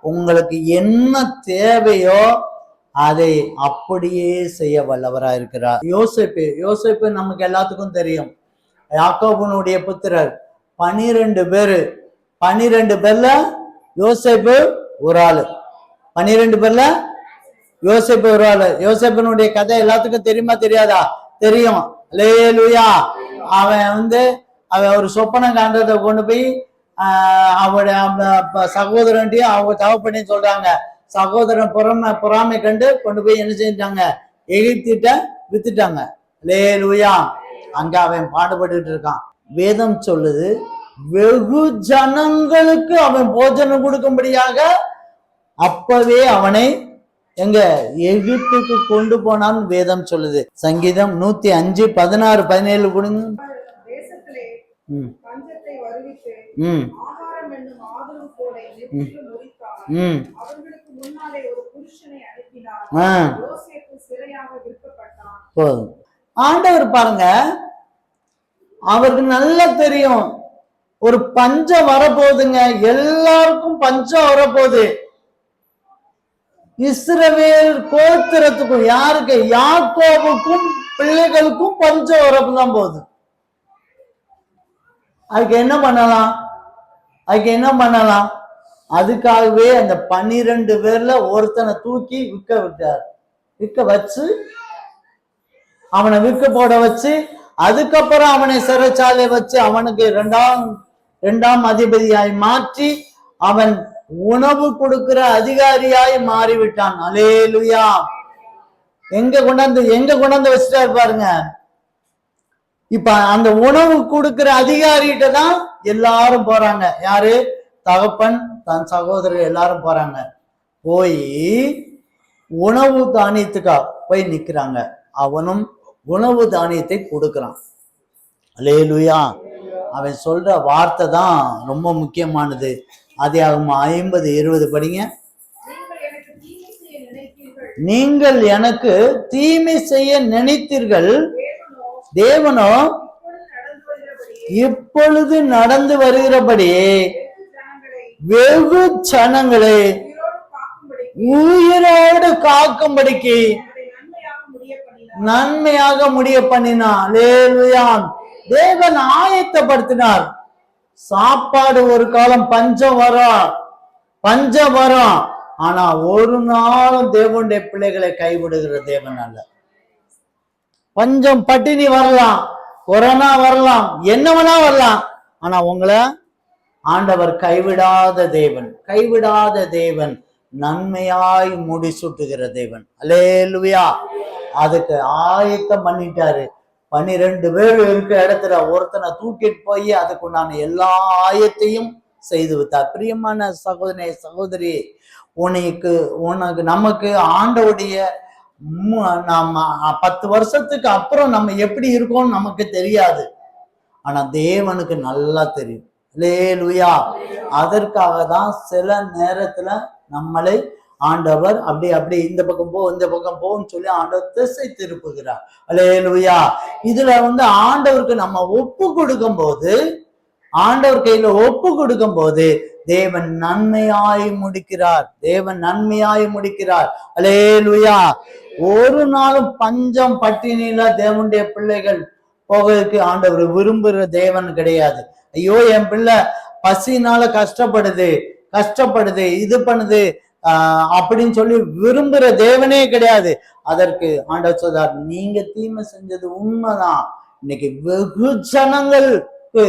உங்களுக்கு என்ன தேவையோ அதை அப்படியே செய்ய வல்லவராக இருக்கிறார். யோசேப்பு நமக்கு எல்லாத்துக்கும் தெரியும். யாக்கோபுனுடைய புத்திரர் 12 பேரு. 12 பேர்ல யோசேப்பு ஒரு ஆளு. 12 பேர்ல யோசேப்பு ஒரு ஆளு. யோசேப்பினுடைய கதை எல்லாத்துக்கும் தெரியுமா தெரியாதா? தெரியும். அல்லேலூயா. அவன் ஒரு சொப்பனம் காண்றதை கொண்டு போய் அவருடைய சகோதரன்ட்டையும் அவங்க தகப்பனையும் சொல்றாங்க. சகோதரன் பொறாமை கண்டு கொண்டு போய் என்ன செஞ்சாங்க? எகிப்திட்ட வித்துட்டாங்க. அல்லேலூயா. அங்க அவன் பாடுபட்டு இருக்கான். வேதம் சொல்லுது, வெகு ஜனங்களுக்கு அவன் போஜனம் கொடுக்கும்படியாக அப்பவே அவனை எங்க எகிப்துக்கு கொண்டு போனான்னு வேதம் சொல்லுது. சங்கீதம் 105 16 17 கொடுங்க. போதும். ஆண்டவர் பாருங்க, அவருக்கு நல்லா தெரியும் ஒரு பஞ்சம் வரப்போகுதுங்க. எல்லாருக்கும் பஞ்சம் வரப்போகுது. இஸ்ரவேல் கோத்திரத்துக்கும், யாருக்கு? யாக்கோபுக்கும் பிள்ளைகளுக்கும் பஞ்சம் வரப்பதான் போகுது. அதுக்கு என்ன பண்ணலாம்? அதுக்காகவே அந்த 12 பேர்ல ஒருத்தனை தூக்கி விற்க வச்சு அவனை விற்க போட வச்சு, அதுக்கப்புறம் அவனை சிறைச்சாலை வச்சு அவனுக்கு இரண்டாம் அதிபதியாய் மாற்றி அவன் உணவு கொடுக்கிற அதிகாரியாய் மாறிவிட்டான். அல்லேலூயா. எங்க கொண்டாந்து வச்சுட்டாரு பாருங்க. இப்ப அந்த உணவு கொடுக்கிற அதிகாரிகிட்ட தான் எல்லாரும் போறாங்க. யாரு? தகப்பன், தன் சகோதரர் எல்லாரும் போறாங்க. போய் உணவு தானியத்துக்கா போய் நிக்கிறாங்க. அவனும் உணவு தானியத்தை கொடுக்கிறான். அல்லேலூயா. அவன் சொல்ற வார்த்தை தான் ரொம்ப முக்கியமானது. ஆதியாகமம் 50:20 படிங்க. நீங்கள் எனக்கு தீமை செய்ய நினைத்தீர்கள், தேவனோ இப்பொழுது நடந்து வருகிறபடி வெகு ஜனங்களை உயிரோடு காக்கும்படிக்கு நன்மையாக முடிய பண்ணினார். அல்லேலூயா. தேவன் ஆயத்தப்படுத்தினார். சாப்பாடு ஒரு காலம் பஞ்சம் வரும். ஆனா ஒரு நாளும் தேவனுடைய பிள்ளைகளை கைவிடுகிற தேவன் அல்ல. பஞ்சம், பட்டினி வரலாம், கொரோனா வரலாம், என்னவனா வரலாம். ஆனா உங்களை ஆண்டவர் கைவிடாத தேவன், நன்மையாய் முடிசூட்டுகிற தேவன். அல்லேலூயா. அதுக்கு ஆயத்தம் பண்ணிட்டாரு. 12 பேர் இருக்க இடத்துல ஒருத்தனை தூக்கிட்டு போய் அதுக்குண்டான எல்லா ஆயத்தையும் செய்து விட்டார். பிரியமான சகோதரனே, சகோதரி, நமக்கு ஆண்டவுடைய நம்ம 10 வருஷத்துக்கு அப்புறம் நம்ம எப்படி இருக்கோம்னு நமக்கு தெரியாது. ஆனா தேவனுக்கு நல்லா தெரியும். அல்லேலூயா. அதற்காக தான் சில நேரத்துல நம்மளை ஆண்டவர் அப்படி இந்த பக்கம் போன்னு சொல்லி ஆண்டவர் திசை திருப்புகிறார். அல்லேலூயா. இதுல ஆண்டவருக்கு நம்ம ஒப்பு கொடுக்கும் போது, ஆண்டவர் கையில ஒப்பு கொடுக்கும் போது தேவன் நன்மையாய் முடிக்கிறார். அல்லேலூயா. ஒரு நாளும் பஞ்சம் பட்டினியில தேவனுடைய பிள்ளைகள் போகிறதுக்கு ஆண்டவர் விரும்புகிற தேவன் கிடையாது. ஐயோ, என் பிள்ளை பசினால கஷ்டப்படுது, இது பண்ணுது அப்படின்னு சொல்லி விரும்புகிற தேவனே கிடையாது. அதற்கு ஆண்டவர் சொல்றார், நீங்க தீமை செஞ்சது உண்மைதான், இன்னைக்கு வெகு ஜனங்களுக்கு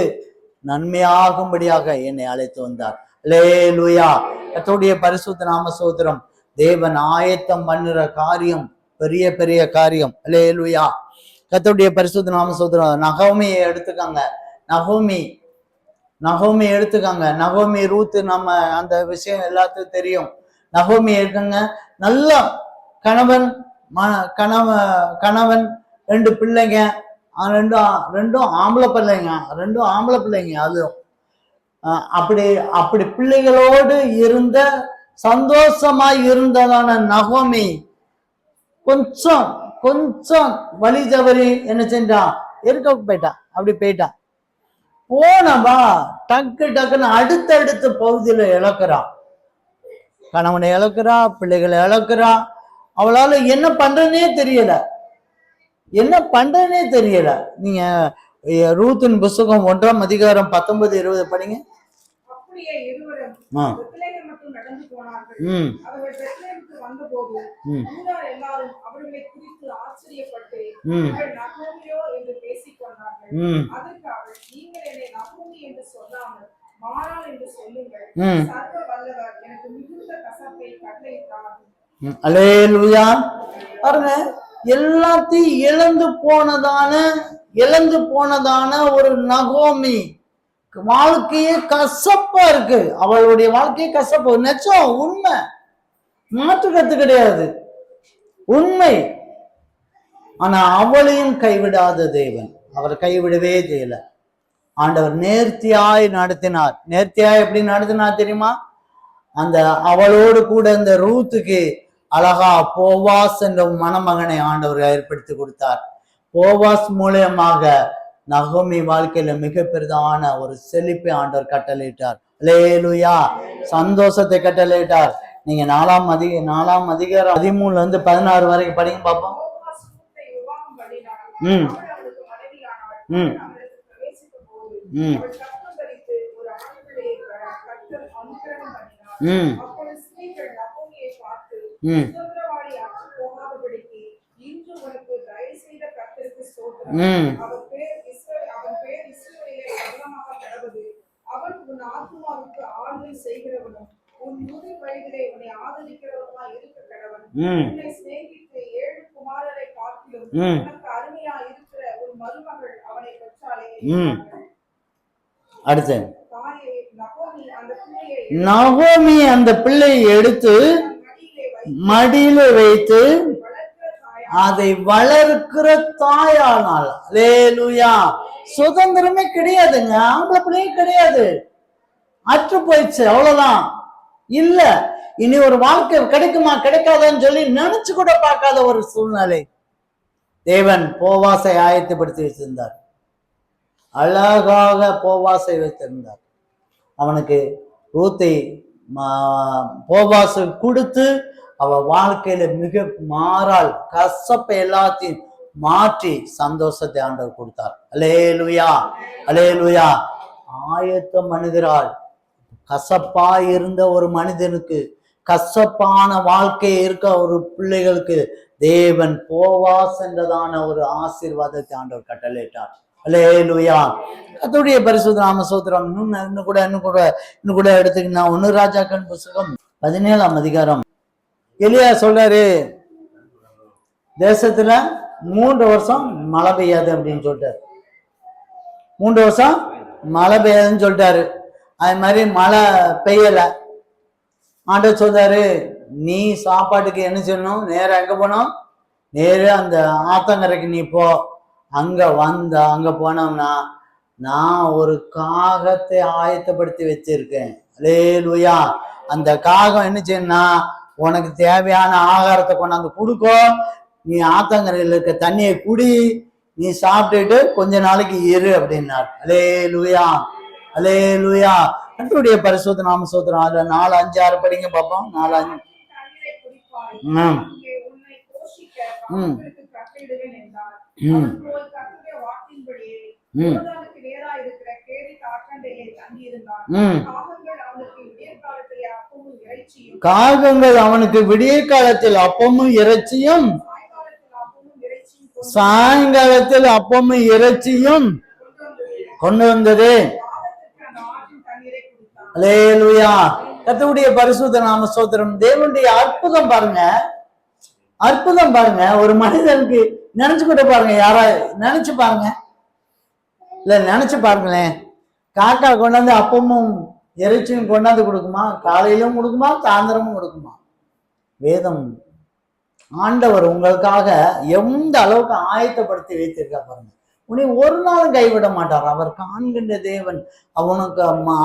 நன்மையாகும்படியாக என்னை அழைத்து வந்தார். அல்லேலூயா. கர்த்தருடைய பரிசுத்த நாம ஸ்தோத்திரம். தேவன் ஆயத்தம் பண்ணுற காரியம் பெரிய பெரிய காரியம். அல்லேலூயா. கர்த்தருடைய பரிசுத்த நாம ஸ்தோத்திரம். நகோமியை எடுத்துக்காங்க. நகோமி ரூத், நம்ம அந்த விஷயம் எல்லாத்துக்கும் தெரியும். நகோமி இருக்காங்க, நல்ல கணவன் 2 பிள்ளைங்க, ரெண்டும் ஆம்பளை பிள்ளைங்க. அதுவும் அப்படி அப்படி பிள்ளைகளோடு இருந்த சந்தோஷமாய் இருந்ததான நகோமி கொஞ்சம் கொஞ்சம் வழி தவறி என்ன செஞ்சான், இருக்க போயிட்டான். அப்படி போயிட்டான். போனவா டக்கு டக்குன்னு அடுத்தடுத்த பகுதியில இழக்கிறான். கணவனை இழக்கிறா, பிள்ளைகளை இழக்கிறா. அவளால என்ன பண்றதுனே தெரியல, என்ன பண்றதுனே தெரியல. நீங்க ரூத்தின் புஸ்தகம் 1ஆம் அதிகாரம் 19-20 படிங்க. அல்லேலூயா. பாருங்க, எல்லாத்தையும் இழந்து போனதான ஒரு நகோமி வாழ்க்கையே கசப்பா இருக்கு. அவளுடைய வாழ்க்கையே கசப்பு. நெச்சம், உண்மை, மாற்று கருத்து கிடையாது, உண்மை. ஆனா அவளையும் கைவிடாத தேவன் அவர் கைவிடவே செய்யல. ஆண்டவர் நேர்த்தியாய் நடத்தினார். நேர்த்தியாய் எப்படி நடத்தினார் தெரியுமா? அந்த அவளோடு கூட இந்த ரூத்துக்கு அழகா போவாஸ் என்ற மணமகனை ஆண்டவர் ஏற்படுத்தி கொடுத்தார். போவாஸ் மூலியமாக நகோமி வாழ்க்கையில மிக பெரிதான ஒரு செழிப்பை ஆண்டவர் கட்டளையிட்டார். அல்லேலூயா. சந்தோஷத்தை கட்டளையிட்டார். நீங்க 4ஆம் அதிகாரம் 13-16 வரைக்கும் படிங்க பார்ப்போம். அடுத்து நகோமி அந்த பிள்ளையை எடுத்து மடியில வைத்து அதை வளர்க்கிற தாயானால். அல்லேலூயா. சுதந்திரமே கிடையாதுங்க, ஆம்பளை பிள்ளையும் கிடையாது, அற்று போயிடுச்சு, அவ்வளவுதான். இல்ல இனி ஒரு வாழ்க்கை கிடைக்குமா கிடைக்காதான்னு சொல்லி நினைச்சு கூட பார்க்காத ஒரு சூழ்நிலை. தேவன் போவாசை ஆயத்தப்படுத்தி வச்சிருந்தார். அழகாக போவாசை வைத்திருந்தார். அவனுக்கு ரூத்தை போவாசை கொடுத்து அவ வாழ்க்கையில மிக மாறால் கசப்பை எல்லாத்தையும் மாற்றி சந்தோஷத்தை ஆண்டவர் கொடுத்தார். அல்லேலூயா, அல்லேலூயா. ஆயத்தம் பண்ணுகிறாள். கசப்பா இருந்த ஒரு மனிதனுக்கு, கசப்பான வாழ்க்கை இருக்க ஒரு பிள்ளைகளுக்கு தேவன் போவாஸ் என்றதான ஒரு ஆசீர்வாதத்தை ஆண்டவர் கட்டளையிட்டார். அல்லேலூயா. கர்த்தருடைய பரிசுத்த நாம ஸ்தோத்திரம். இன்னும் கூட எடுத்துக்கினா 1 ராஜாக்கள் புஸ்தகம் 17ஆம் அதிகாரம். எலியா சொல்றாரு, தேசத்துல 3 வருஷம் மழை பெய்யாது அப்படின்னு சொல்லிட்டாரு. 3 வருஷம் மழை பெய்யாதுன்னு சொல்லிட்டாரு. அது மாதிரி மழை பெய்யல. ஆண்டவர் சொல்றாரு, நீ சாப்பாட்டுக்கு என்ன செய்யணும், நேரம் எங்க போனோம், நேரம் அந்த ஆத்தங்கரைக்கு நீ போ. அங்க போனோம்னா நான் ஒரு காகத்தை ஆயத்தப்படுத்தி வச்சிருக்கேன். அல்லேலூயா. அந்த காகம் என்ன செய்யணும்னா உனக்கு தேவையான ஆகாரத்தை கொண்டாந்து கொடுக்கும். நீ ஆத்தங்கரையில் இருக்க தண்ணியை குடி, நீ சாப்பிட்டுட்டு கொஞ்ச நாளைக்கு இரு அப்படின்னார். அல்லேலூயா, அல்லேலூயா. கர்த்தருடைய பரிசுத்த நாம ஸ்தோத்திரம். அதுல 4, 5, 6 படிங்க பார்ப்போம். 4, 5. காகங்கள் அவனுக்கு விடிய காலத்தில் அப்பமும் இறைச்சியும், சாயங்காலத்தில் அப்பமும் இறைச்சியும் கொண்டு வந்தது. அல்லேலூயா. கர்த்தருடைய பரிசுத்த நாம ஸ்தோத்திரம். தேவனுடைய அற்புதம் பாருங்க, அற்புதம் பாருங்க. ஒரு மனிதனுக்கு நினைச்சு கூட பாருங்க, யாரா நினைச்சு பாருங்க, இல்ல நினைச்சு பாருங்களேன். காக்கா கொண்டாந்து அப்பமும் இறைச்சியும் கொண்டாந்து கொடுக்குமா? காலையிலும் கொடுக்குமா, சாயந்தரமும் கொடுக்குமா? வேதம் ஆண்டவர் உங்களுக்காக எந்த அளவுக்கு ஆயத்தப்படுத்தி வைத்திருக்கா பாருங்க. உன்னை ஒரு நாளும் கைவிட மாட்டார். அவர் காண்கின்ற தேவன்.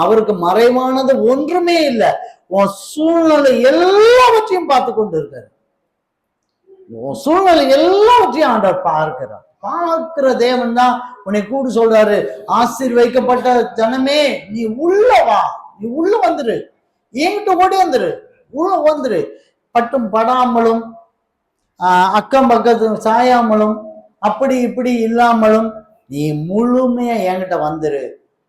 அவருக்கு மறைவானது ஒன்றுமே இல்லை. உன் சூழ்நிலை எல்லாவற்றையும் பார்த்து கொண்டு இருக்காரு. உன் சூழ்நிலை எல்லாவற்றையும் ஆண்டவர் பார்க்கிறார். பார்க்கிற தேவன் தான் உன்னை கூடு சொல்றாரு, ஆசீர்வதிக்கப்பட்ட ஜனமே, நீ உள்ள வா, நீ உள்ள வந்துரு, என்கிட்ட ஓடி வந்துரு, உள்ள வந்துரு. பட்டும் படாமலும் அக்கம் பக்கத்து சாயாமலும் அப்படி இப்படி இல்லாமலும் நீ முழுமையா என்கிட்ட வந்துரு.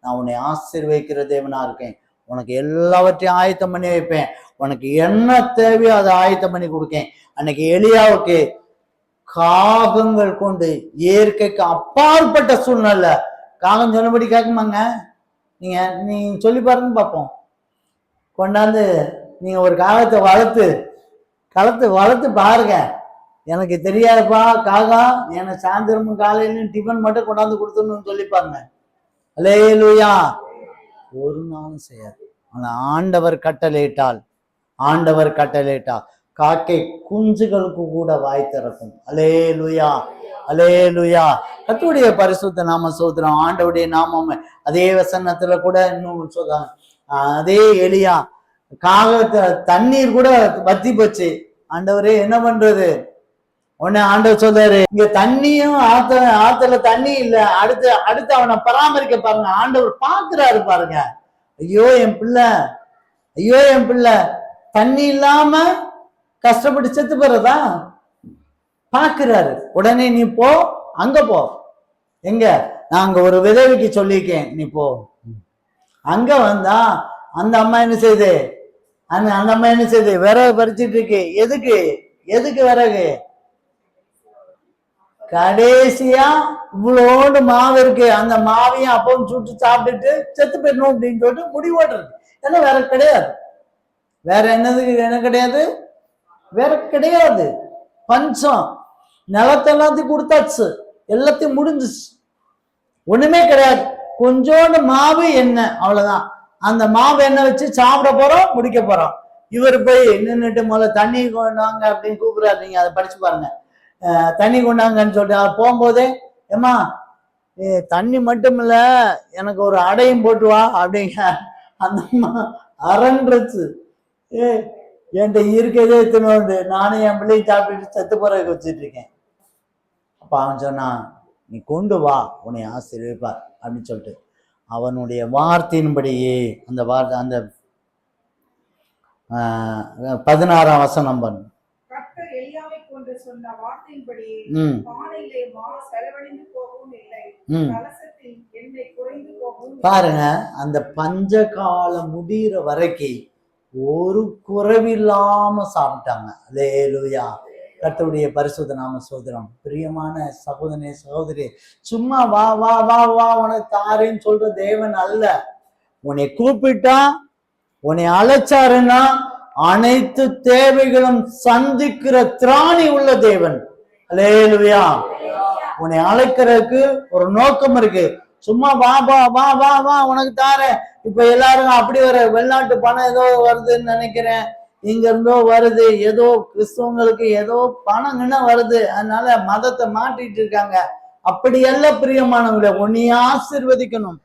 நான் உன்னை ஆசீர்வதிக்கிற தேவனா இருக்கேன். உனக்கு எல்லாவற்றையும் ஆயத்தம் பண்ணி வைப்பேன். உனக்கு என்ன தேவையோ அதை ஆயத்தம் பண்ணி கொடுக்கேன். அன்னைக்கு எலியாவுக்கு காகங்கள் கொண்டு, இயற்கைக்கு அப்பாற்பட்ட சூழ்நிலை, காகம் சொன்னபடி கேட்குமாங்க? நீங்க சொல்லி பாருங்க பார்ப்போம். கொண்டாந்து நீங்க ஒரு காகத்தை வளர்த்து பாருங்க. எனக்கு தெரியாதுப்பா காகா, எனக்கு சாயந்தரமும் காலையிலும் டிஃபன் மட்டும் கொண்டாந்து கொடுத்துடணும்னு சொல்லி பாருங்க. அல்லேலூயா. ஒரு நாளும் செய்யாது. ஆனா ஆண்டவர் கட்டளையிட்டால் காக்கை குஞ்சுகளுக்கு கூட வாய் திறக்கும். அல்லேலூயா, அல்லேலூயா. கர்த்தருடைய பரிசுத்த நாம சோதரம். ஆண்டவருடைய நாமம் அதே வசனத்துல கூட இன்னும் சொல்றாங்க. அதே எலியா காகத்தை தண்ணீர் கூட வத்தி போச்சு. ஆண்டவரே என்ன பண்றது? உடனே ஆண்டவர் சொல்றாரு, இங்க தண்ணியும் ஆத்துல தண்ணி இல்ல, அடுத்து அவனை பராமரிக்க பாருங்க. ஆண்டவர் பாக்குறாரு பாருங்க. ஐயோ என் பிள்ளை தண்ணி இல்லாம கஷ்டப்பட்டு செத்து போறதா பாக்குறாரு. உடனே நீ போ, அங்க போ. எங்க? நான் அங்க ஒரு விதவைக்கு சொல்லியிருக்கேன், நீ போ. அங்க வந்தா அந்த அம்மா என்ன செய்யுது? அந்த அம்மா என்ன செய்யுது? விறகு பறிச்சிட்டு இருக்கு. எதுக்கு விறகு? கடைசியா இவ்வளோண்டு மாவு இருக்கு, அந்த மாவையும் அப்பவும் சுட்டு சாப்பிட்டுட்டு செத்து போயிடணும் அப்படின்னு சொல்லிட்டு முடிவோடுறது. ஏன்னா வேற கிடையாது. வேற என்ன கிடையாது? வேற கிடையாது. பஞ்சம். நிலத்தை எல்லாத்தையும் கொடுத்தாச்சு, எல்லாத்தையும் முடிஞ்சிச்சு, ஒண்ணுமே கிடையாது. கொஞ்சோண்டு மாவு எண்ணெய், அவ்வளவுதான். அந்த மாவு எண்ணெய் வச்சு சாப்பிட போறோம், முடிக்க போறோம். இவர் போய் நின்றுட்டு முதல்ல தண்ணி கொண்டாங்க அப்படின்னு கூப்பிடுறாரு. நீங்க அதை படிச்சு பாருங்க. தண்ணி கொண்டாங்கன்னு சொல்லிட்டு போகும்போதே, ஏமா தண்ணி மட்டும் இல்ல, எனக்கு ஒரு அடையும் போட்டு வா அப்படிங்க. அந்த அம்மா அரண்டுச்சு. என்கிட்ட இருக்கிறதே தின்னு, நானும் என் பிள்ளையை சாப்பிட்டுட்டு செத்து போறதுக்கு வச்சுட்டு இருக்கேன். அப்ப அவன் சொன்னான், நீ கொண்டு வா, உன்னை ஆசீர்வதிப்பார் அப்படின்னு சொல்லிட்டு அவனுடைய வார்த்தையின்படியே அந்த வார்த்தை, அந்த 16ஆம் வசனம் பண்ணு. பாருங்க, அந்த பஞ்ச காலம் முடிகிற வரைக்கும் ஒரு குறைவில்லாம சாப்பிட்டாங்க. அல்லேலூயா. கர்த்தருடைய பரிசுத்த நாம சோதரம். பிரியமான சகோதரனே சகோதரி, சும்மா வா வா வா வா உனக்கு தாரேன்னு சொல்ற தேவன் அல்ல. உன்னை கூப்பிட்டா, உன்னை அழைச்சாருன்னா அனைத்து தேவைகளும் சந்திக்கிற திராணி உள்ள தேவன். அல்லேலூயா. உன்னை அழைக்கிறதுக்கு ஒரு நோக்கம் இருக்கு. சும்மா வா வா வா வா வா உனக்கு தாரேன். இப்ப எல்லாரும் அப்படி வர வெளிநாட்டு பணம் ஏதோ வருதுன்னு நினைக்கிறேன், இங்க இருந்தோ வருது, ஏதோ கிறிஸ்தவங்களுக்கு ஏதோ பணம்னா வருது, அதனால மதத்தை மாட்டிட்டு இருக்காங்க. அப்படி எல்லாம் பிரியமானவங்களே, உன்னைய ஆசீர்வதிக்கணும்,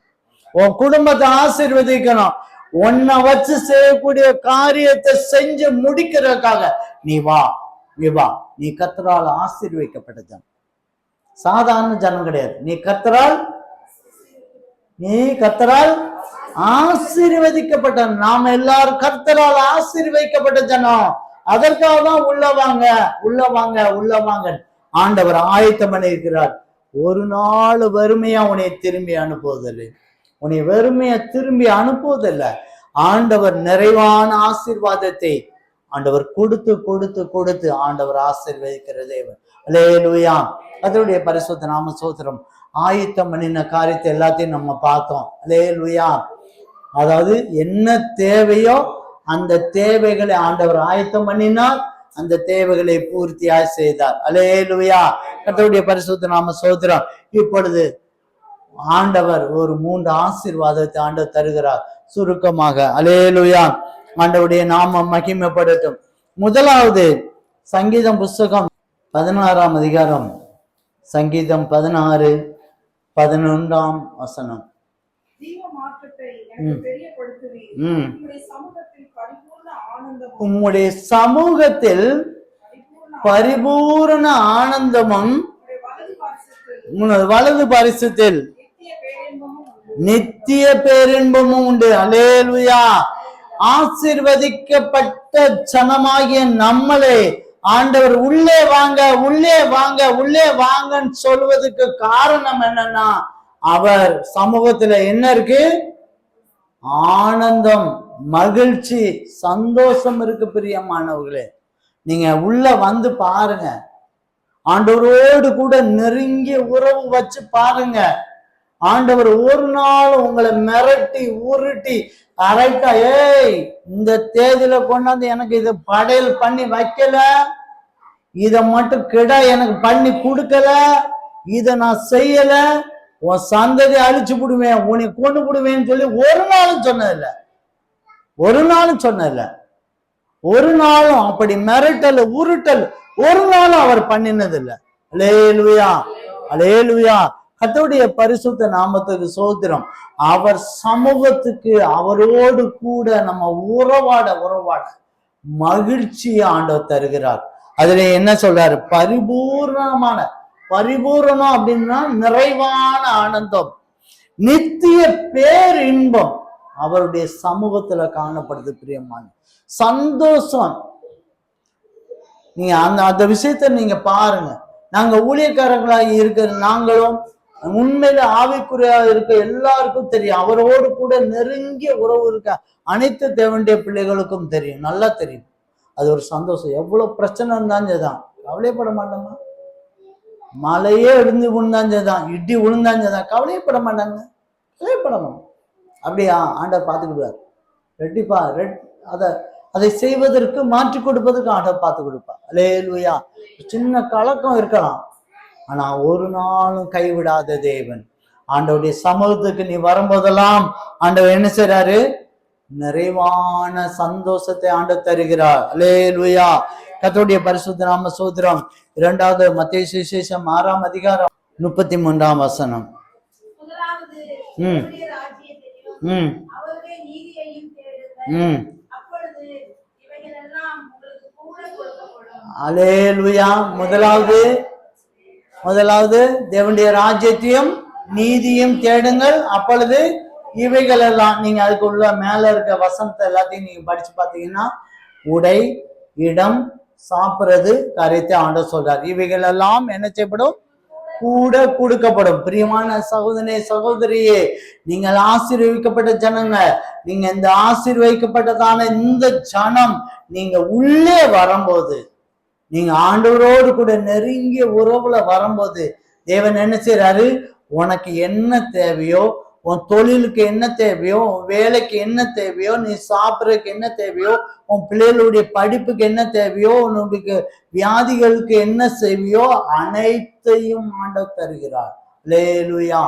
உன் குடும்பத்தை ஆசீர்வதிக்கணும், உன்னை வச்சு செய்யக்கூடிய காரியத்தை செஞ்சு முடிக்கிறதுக்காக நீ வா. நீ கர்த்தரால் ஆசீர்வதிக்கப்பட்ட ஜனம், சாதாரண ஜனம் கிடையாது. நீ கர்த்தரால் ஆசீர்வதிக்கப்பட்ட, நாம எல்லாரும் கர்த்தரால் ஆசீர்வதிக்கப்பட்ட ஜனம். அதற்காக தான் உள்ள வாங்க ஆண்டவர் ஆயத்தம் பண்ணி இருக்கிறார். ஒரு நாள் வறுமையா உன்னை திரும்பி அனுப்புவதில்லை, உன்னை வெறுமையா திரும்பி அனுப்புவதில்லை. ஆண்டவர் நிறைவான ஆசீர்வாதத்தை ஆண்டவர் கொடுத்து கொடுத்து கொடுத்து ஆண்டவர் ஆசீர்வதிக்கிற தேவன். அல்லேலூயா. அதனுடைய பரிசுத்த நாம சோத்திரம். ஆயத்தம் பண்ணின காரியத்தை எல்லாத்தையும் நம்ம பார்த்தோம். அல்லேலூயா. அதாவது என்ன தேவையோ அந்த தேவைகளை ஆண்டவர் ஆயத்தம் பண்ணினார், அந்த தேவைகளை பூர்த்தியாய் செய்தார். அல்லேலூயா. கர்த்தருடைய பரிசுத்த நாம சோத்திரம். இப்பொழுது ஆண்டவர் ஒரு 3 ஆசீர்வாதத்தை ஆண்டவர் தருகிறார். சுருக்கமாக அல்லேலூயா. ஆண்டவருடைய நாமம் மகிமைப்படட்டும். முதலாவது, சங்கீதம் புஸ்தகம் 16ஆம் அதிகாரம், சங்கீதம் 16 11ஆம் வசனம். உம்முடைய சமூகத்தில் பரிபூரண ஆனந்தமும் வலது பாரிசத்தில் நித்திய பேரின்பமும் உண்டு. அல்லேலூயா. ஆசீர்வதிக்கப்பட்ட ஜனமாகிய நம்மளே ஆண்டவர் உள்ளே வாங்க உள்ளே வாங்க உள்ளே வாங்கன்னு சொல்வதற்கு காரணம் என்னன்னா, அவர் சமூகத்துல என்ன இருக்கு? ஆனந்தம், மகிழ்ச்சி, சந்தோஷம் இருக்கு. பிரியமானவர்களே, நீங்க உள்ள வந்து பாருங்க, ஆண்டவரோடு கூட நெருங்கிய உறவு வச்சு பாருங்க. ஆண்டவர் ஒரு நாள் உங்களை மிரட்டி உருட்டி கரெக்டா, ஏய் இந்த தேதியில கொண்டாந்து எனக்கு இதை படையல் பண்ணி வைக்கல, இதை மட்டும் கிடா எனக்கு பண்ணி கொடுக்கல, இதை நான் செய்யல, உன் சந்ததி அழிச்சு விடுவேன், உன்னை கொண்டு விடுவேன்னு சொல்லி ஒரு நாளும் சொன்னதில்லை. ஒரு நாளும் சொன்னதில்லை. ஒரு நாளும் அப்படி மிரட்டல் உருட்டல் ஒரு நாளும் அவர் பண்ணினதில்லை. அல்லேலூயா, அல்லேலூயா. கர்த்தருடைய பரிசுத்த நாமத்துக்கு ஸ்தோத்திரம். அவர் சமூகத்துக்கு அவரோடு கூட நம்ம உறவாட மகிழ்ச்சியை ஆண்டவர் தருகிறார். அதுல என்ன சொல்றாரு? பரிபூர்ணமான, பரிபூர்ணம் அப்படின்னா நிறைவான ஆனந்தம், நித்திய பேரின்பம் அவருடைய சமூகத்துல காணப்படுது. பிரியமான சந்தோஷம். நீங்க அந்த விஷயத்த நீங்க பாருங்க. நாங்க ஊழியக்காரர்களாக இருக்கிற நாங்களும் உண்மையில ஆவிக்குறையா இருக்க எல்லாருக்கும் தெரியும், அவரோடு கூட நெருங்கிய உறவு இருக்க அனைத்து தேவனுடைய பிள்ளைகளுக்கும் தெரியும், நல்லா தெரியும். அது ஒரு சந்தோஷம். எவ்வளவு பிரச்சனை இருந்தாலும் சரிதான், கவலைப்பட மாட்டாங்க. மழையே இடிஞ்சு விழுந்தாஞ்சதான், இடி விழுந்தாஞ்சதான், கவலையப்பட மாட்டாங்க, கவலைப்பட மாட்டாங்க. அப்படியா? ஆண்டவர் பார்த்துக்கிடுவார். ரெட்டிப்பா அதை செய்வதற்கு மாற்றி கொடுப்பதற்கு ஆண்டவர் பார்த்து கொடுப்பார். அல்லேலூயா. சின்ன கலக்கம் இருக்கலாம், ஆனா ஒரு நாளும் கைவிடாத தேவன். ஆண்டவருடைய சமூகத்துக்கு நீ வரும்போதெல்லாம் ஆண்டவர் என்ன செய்றாரு? நிறைவான சந்தோஷத்தை ஆண்டவர் தருகிறார். அல்லேலூயா. கர்த்தருடைய பரிசுத்த நாம ஸ்தோத்திரம். 2வது மத்தேயு சுவிசேஷம் 6ஆம் அதிகாரம் 33ஆம் வசனம். அல்லேலூயா. முதலாவது தேவனுடைய ராஜ்யத்தையும் நீதியும் தேடுங்கள், அப்பொழுது இவைகள் எல்லாம், நீங்க அதுக்கு உள்ள மேல இருக்க வசனத்தை எல்லாத்தையும் நீங்க படிச்சு பார்த்தீங்கன்னா, உடை, இடம், சாப்பிடுறது காரியத்தை ஆண்டவர் சொல்றார். இவைகள் எல்லாம் என்ன செய்யப்படும்? கூட கொடுக்கப்படும். பிரியமான சகோதரனே சகோதரியே, நீங்கள் ஆசீர்வதிக்கப்பட்ட ஜனங்க. நீங்க இந்த ஆசீர்வதிக்கப்பட்டதான இந்த ஜனம் நீங்க உள்ளே வரும்போது, நீங்க ஆண்டவரோடு கூட நெருங்கிய உறவுல வரும்போது, தேவன் என்ன செய்யறாரு? உனக்கு என்ன தேவையோ, உன் தொழிலுக்கு என்ன தேவையோ, உன் வேலைக்கு என்ன தேவையோ, நீ சாப்பிட்றதுக்கு என்ன தேவையோ, உன் பிள்ளைகளுடைய படிப்புக்கு என்ன தேவையோ, உன்னுடைய வியாதிகளுக்கு என்ன செய்வியோ, அனைத்தையும் ஆண்டவர் தருகிறார். அல்லேலூயா,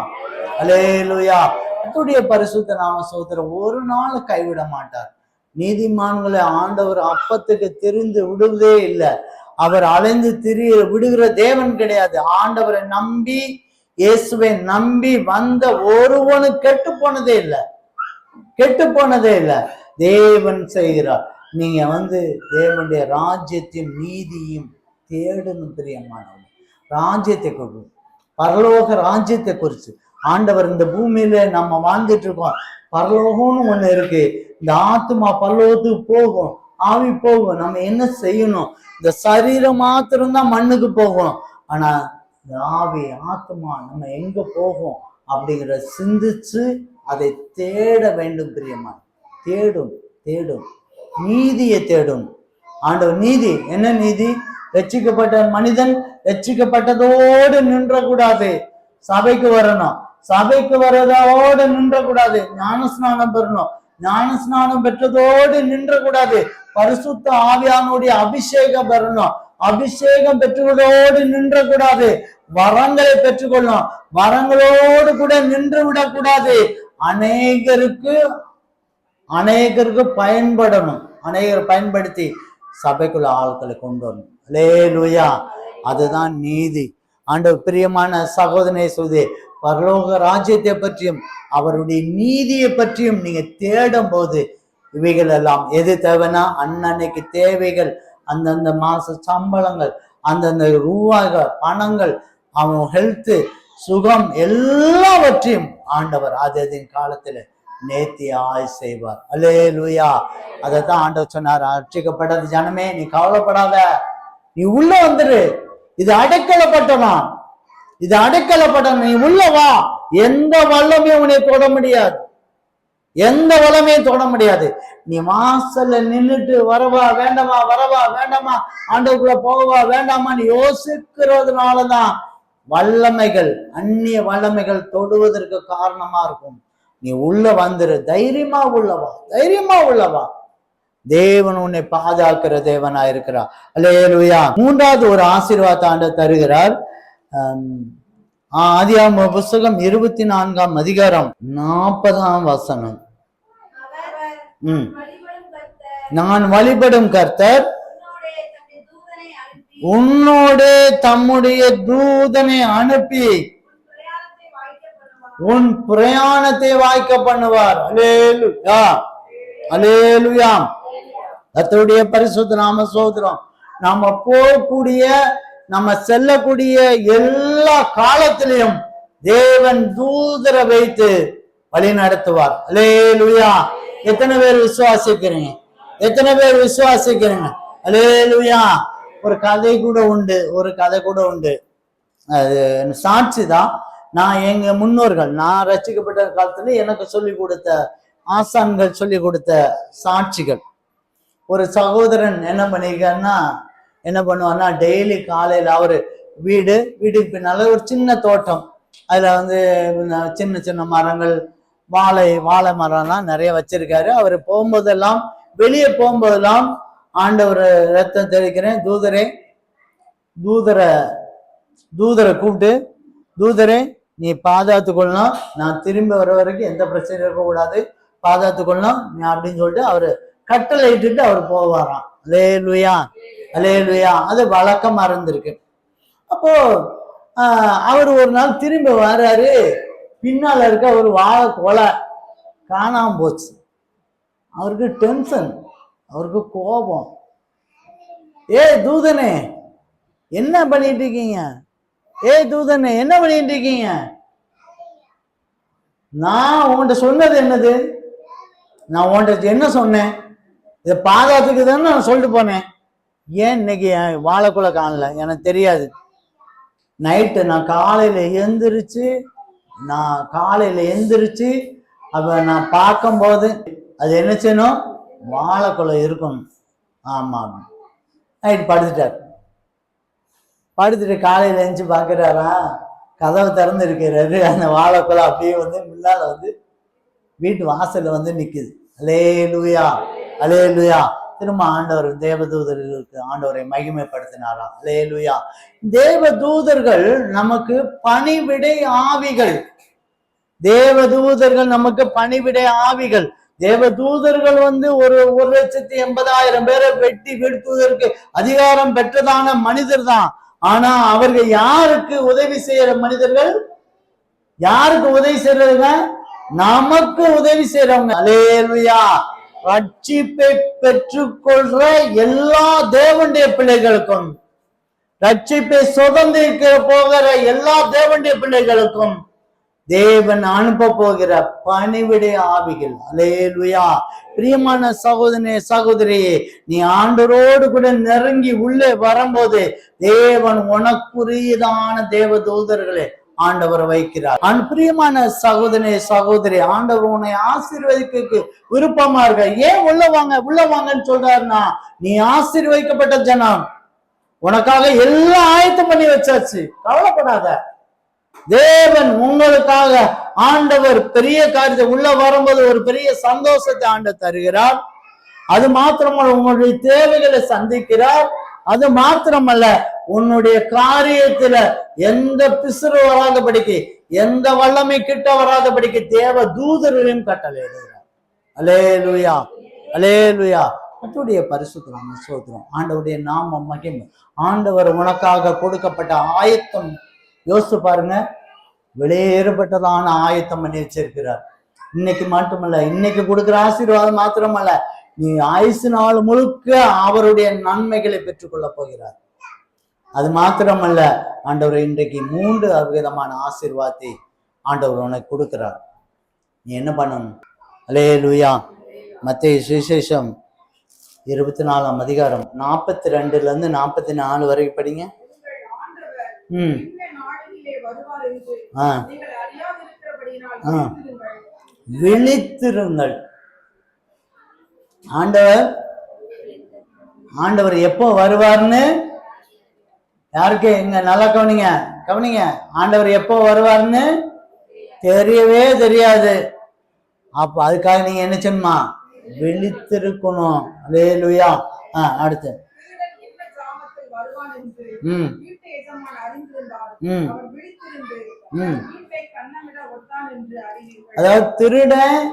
அல்லேலூயா. கர்த்தருடைய பரிசுத்த நாம ஸ்தோத்திரம். ஒரு நாள் கைவிட மாட்டார். நீதிமான்களை ஆண்டவர் அப்பத்துக்கு திரிந்து விடுவதே இல்லை. அவர் அலைந்து விடுகிற தேவன் கிடையாது. ஆண்டவரை நம்பி, இயேசுவை நம்பி வந்த ஒருவனு கெட்டு போனதே இல்லை, கெட்டு போனதே இல்லை. தேவன் செய்கிறார். நீங்க தேவனுடைய ராஜ்யத்தையும் நீதியும் தேடணும். பிரியமானவங்க, ராஜ்யத்தை குறித்து, பரலோக ராஜ்யத்தை குறித்து ஆண்டவர் இந்த பூமியில நம்ம வாழ்ந்துட்டு இருக்கோம். பரலோகம்னு ஒண்ணு இருக்கு. இந்த ஆத்மா பரலோகத்துக்கு போகும், ஆவி போகும். நம்ம என்ன செய்யணும்? இந்த சரீரம் மாத்திரம்தான் மண்ணுக்கு போகும். ஆனா ஆவி ஆத்மா நம்ம எங்க போகும் அப்படிங்கிற சிந்திச்சு அதை தேட வேண்டும். பிரியமா, தேடும் தேடும் நீதியை தேடும். ஆண்டவர் நீதி என்ன? நீதி ரட்சிக்கப்பட்ட மனிதன் ரட்சிக்கப்பட்டதோடு நின்றக்கூடாது, சபைக்கு வரணும். சபைக்கு வர்றதோடு நின்றக்கூடாது, ஞானஸ்நானம் பெறணும். ஞானஸ்நானம் பெற்றதோடு நின்றக்கூடாது, பரிசுத்த ஆவியானுடைய அபிஷேகம் பெறணும். அபிஷேகம் பெற்றுவதோடு நின்றக்கூடாது, வரங்களை பெற்றுக்கொள்ளணும். வரங்களோடு கூட நின்று விடக்கூடாது. அநேகருக்கு பயன்படணும். அநேகர் பயன்படுத்தி சபைக்குள்ள ஆட்களை கொண்டு வரணும். அல்லேலூயா. அதுதான் நீதி. ஆண்டவர் பிரியமான சகோதரனே சொல்லுதே, பரலோக ராஜ்யத்தை பற்றியும் அவருடைய நீதியை பற்றியும் நீங்க தேடும் போது இவைகள் எல்லாம் எது தேவைன்னா அன்னன்னைக்கு தேவைகள், அந்தந்த மாச சம்பளங்கள், அந்தந்த ரூபாய்கள், பணங்கள், அவன் ஹெல்த், சுகம் எல்லாவற்றையும் ஆண்டவர் அதன் காலத்துல நேர்த்தியாய் செய்வார். அல்லேலூயா. அதைத்தான் ஆண்டவர் சொன்னார், ரட்சிக்கப்பட்டது ஜனமே நீ கவலைப்படாத, நீ உள்ள வந்துரு, இது அடைக்கலப்பட்டவன், இது அடைக்கலப்பட்டவன், நீ உள்ள வா. எந்த வல்லமையும் உன்னை தொட முடியாது, எந்த வல்லமையும் தொட முடியாது. நீ வாசல்ல நின்றுட்டு வரவா வேண்டாமா, வரவா வேண்டாமா, ஆண்டவருக்குள்ள போகவா வேண்டாமா நீ யோசிக்கிறதுனாலதான் வல்லமைகள், அந்நிய வல்லமைகள் தொடுவதற்கு காரணமா இருக்கும். நீ உள்ள வந்துரு, தைரியமா உள்ளவா, தைரியமா உள்ளவா. தேவன் உன்னை பாதுகாக்கிற தேவனா இருக்கிறார். அல்லேலூயா. மூன்றாவது ஒரு ஆசீர்வாதத்தை ஆண்டவர் தருகிறார். ஆதியாகம புஸ்தகம் 24ஆம் அதிகாரம் 40ஆம் வசனம். நான் வழிபடும் கர்த்தர் உன்னோட தம்முடைய தூதனை அனுப்பி உன் பிரயாணத்தை வாய்க்க பண்ணுவார். அல்லேலூயா, அல்லேலூயா. கர்த்தருடைய பரிசுத்த நாம சோதரம். நாம போகக்கூடிய, நம்ம செல்லக்கூடிய எல்லா காலத்திலையும் தேவன் தூதரை வைத்து வழி நடத்துவார். அல்லேலூயா. எத்தனை பேர் விசுவாசிக்கிறீங்க? எத்தனை பேர் விசுவாசிக்கிறீங்க? அல்லேலூயா. ஒரு கதை கூட உண்டு, ஒரு கதை கூட உண்டு. அது சாட்சி தான். நான் எங்க முன்னோர்கள், நான் ரசிக்கப்பட்ட காலத்துல எனக்கு சொல்லி கொடுத்த ஆசான்கள் சொல்லி கொடுத்த சாட்சிகள். ஒரு சகோதரன் என்ன பண்ணுவான்னா டெய்லி காலையில அவரு வீட்டுக்கு பின்னால ஒரு சின்ன தோட்டம், அதுல சின்ன சின்ன மரங்கள், வாழை மரம்லாம் நிறைய வச்சிருக்காரு. அவர் போகும்போதெல்லாம், வெளியே போகும்போதெல்லாம் ஆண்டவர் ரத்தம் தெளிக்கிறேன், தூதரை கூப்பிட்டு, தூதரே நீ பாதுகாத்துக்கொள்ளலாம், நான் திரும்பி வர வரைக்கும் எந்த பிரச்சனையும் இருக்கக்கூடாது, பாதுகாத்துக்கொள்ளலாம் நீ அப்படின்னு சொல்லிட்டு அவரு கட்டளை இட்டுட்டு அவர் போவாராம். அல்லேலூயா, அல்லேலூயா. அது வழக்கமா இருந்திருக்கு. அப்போ அவர் ஒரு நாள் திரும்பி வர்றாரு, பின்னால இருக்க ஒரு வாழை கொலை காணாம போச்சு. அவருக்கு டென்ஷன், அவருக்கு கோபம். தூதனே என்ன பண்ணிட்டு இருக்கீங்க? தூதனே என்ன பண்ணிட்டு இருக்கீங்க? நான் உன்கிட்ட சொன்னது என்னது? நான் உன்கிட்ட என்ன சொன்னேன்? இதை பாதுகாத்துக்கு தானே நான் சொல்லிட்டு போனேன். ஏன் இன்னைக்கு வாழைக்குள்ள காணல? எனக்கு தெரியாது. நைட்டு நான் காலையில எந்திரிச்சு அப்ப நான் பார்க்கும்போது அது என்ன செய்யணும்? வாழைக்குள்ள இருக்கணும். ஆமா, நைட்டு படுத்துட்டு காலையில எழுந்து பாக்குறாரா, கதவை திறந்து இருக்கிறாரு, அந்த வாழைக்குள்ள அப்படியே முன்னால வீட்டு வாசல்ல நிக்குது. அல்லேலூயா, அல்லேலூயா. திரும்ப ஆண்டவர் தேவதூதர்களுக்கு ஆண்டவரை மகிமைப்படுத்தினாராம். அல்லேலூயா. தேவதூதர்கள் நமக்கு பணிவிடை ஆவிகள். தேவதூதர்கள் நமக்கு பணிவிடை ஆவிகள். தேவதூதர்கள் ஒரு 1,80,000 பேரை வெட்டி வீழ்த்துவதற்கு அதிகாரம் பெற்றதான மனிதர் தான். ஆனா அவர்கள் யாருக்கு உதவி செய்யற மனிதர்கள்? யாருக்கு உதவி செய்யறதுங்க? நமக்கு உதவி செய்யறவங்க. அல்லேலூயா. ரட்சிப்பை பெற்றுக்கொள்ற எல்லா தேவனுடைய பிள்ளைகளுக்கும், ரட்சிப்பை சுதந்திரிக்க போகிற எல்லா தேவனுடைய பிள்ளைகளுக்கும் தேவன் அனுப்ப போகிற பணிவிடை ஆவிகள். அல்லேலூயா. பிரியமான சகோதரனே, சகோதரியே, நீ ஆண்டவரோடு கூட நெருங்கி உள்ளே வரும்போது தேவன் உனக்குரியதான தேவ தூதர்களை ஆண்டவர் வைக்கிறார். பிரியமான சகோதரனே, சகோதரி, ஆண்டவர் உன்னை ஆசீர்வதிக்க விருப்பமா இருக்க. ஏன் உள்ள வாங்கன்னு சொல்றாருன்னா, நீ ஆசீர்வதிக்கப்பட்ட ஜனம், உனக்காக எல்லாம் ஆயத்தம் பண்ணி வச்சாச்சு, கவலைப்படாத. தேவன் உங்களுக்காக ஆண்டவர் பெரிய காரியத்தை உள்ள வரும்போது ஒரு பெரிய சந்தோஷத்தை ஆண்டவர் தருகிறார். அது மாத்திரமல்ல, உங்களுடைய தேவைகளை சந்திக்கிறார். அது மாத்திரமல்ல, உன்னுடைய காரியத்துல எந்த பிசுறு வராதபடிக்கு, எந்த வல்லமை கிட்ட வராதபடிக்கு தேவ தூதர்களையும் கட்டளை எழுதுகிறார். அல்லேலூயா, அல்லேலூயா. கர்த்தருடைய பரிசுத்த நாம ஸ்தோத்திரம். ஆண்டவருடைய நாமம் மகிமை. ஆண்டவர் உனக்காக கொடுக்கப்பட்ட ஆயத்தம் யோசிச்சு பாருங்க. வெளியேறப்பட்டதான ஆயத்தம் பண்ணி வச்சிருக்கிறார். இன்னைக்கு மட்டுமல்ல, இன்னைக்கு கொடுக்குற ஆசீர்வாதம் மாத்திரமல்ல, நீ ஆயுசு நாள் முழுக்க அவருடைய நன்மைகளை பெற்றுக்கொள்ள போகிறார். அது மாத்திரமல்ல, ஆண்டவர் இன்றைக்கு 3 விதமான ஆசீர்வாதத்தை ஆண்டவர் உனக்கு கொடுக்கிறார். நீ என்ன பண்ணணும்? அல்லேலூயா. மத்தேயு சுவிசேஷம் 24ஆம் அதிகாரம் 42 44 வரைக்கும் படிங்க. விழித்திருங்கள். ஆண்டவர் எப்போ வருவார்னு யாருக்கு எங்க நல்லா கவனிங்க. ஆண்டவர் எப்போ வருவார்னு தெரியவே தெரியாது. அப்ப அதுக்காக நீங்க என்ன செய்யணுமா? விழித்திருக்கணும். அல்லேலூயா. அடுத்து அதாவது திருடன்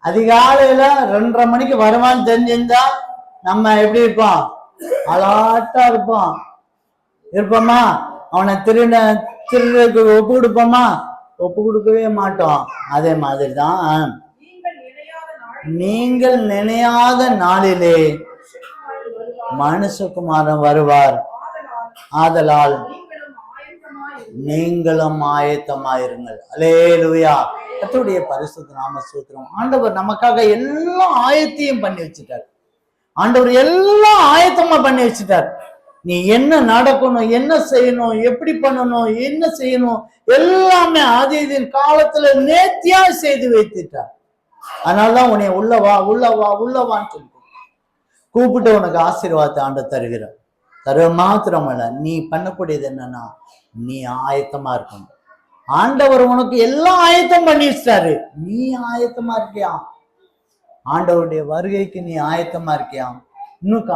அதிகாலையில 2:30 மணிக்கு வருவான்னு தெரிஞ்சிருந்தா நம்ம எப்படி இருப்போம்? அலாட்டா இருப்போமா? அவனை திருடக்கு ஒப்பு கொடுப்போமா? ஒப்பு கொடுக்கவே மாட்டோம். அதே மாதிரிதான் நீங்கள் நினையாத நாளிலே மனுஷகுமாரன் வருவார். ஆதலால் நீங்களும் ஆயத்தமாயிருங்கள். அல்லேலூயா. கர்த்தருடைய பரிசுத்த நாம ஸ்தோத்திரம். ஆண்டவர் நமக்காக எல்லாம் ஆயத்தையும் பண்ணி வச்சுட்டார். ஆண்டவர் எல்லாம் ஆயத்தமா பண்ணி வச்சுட்டார். நீ என்ன நடக்கணும், என்ன செய்யணும், எப்படி பண்ணணும், என்ன செய்யணும், எல்லாமே ஆதியின் காலத்துல நேர்த்தியா செய்து வைத்துட்டார். அதனாலதான் உன்னை உள்ளவான்னு சொல்லி கூப்பிட்டு உனக்கு ஆசீர்வாதத்தை ஆண்டவர் தருகிறார். தருவ மாத்திரமல்ல, நீ பண்ணக்கூடியது என்னன்னா, நீ ஆயத்தமா இருக்கணும். ஆண்டவர் உனக்கு எல்லாம் ஆயத்தம் பண்ணி வச்சிட்டாரு. நீ ஆயத்தமா இருக்கியா? ஆண்டவருடைய வருகைக்கு நீ ஆயத்தமா இருக்கியா? இன்னும்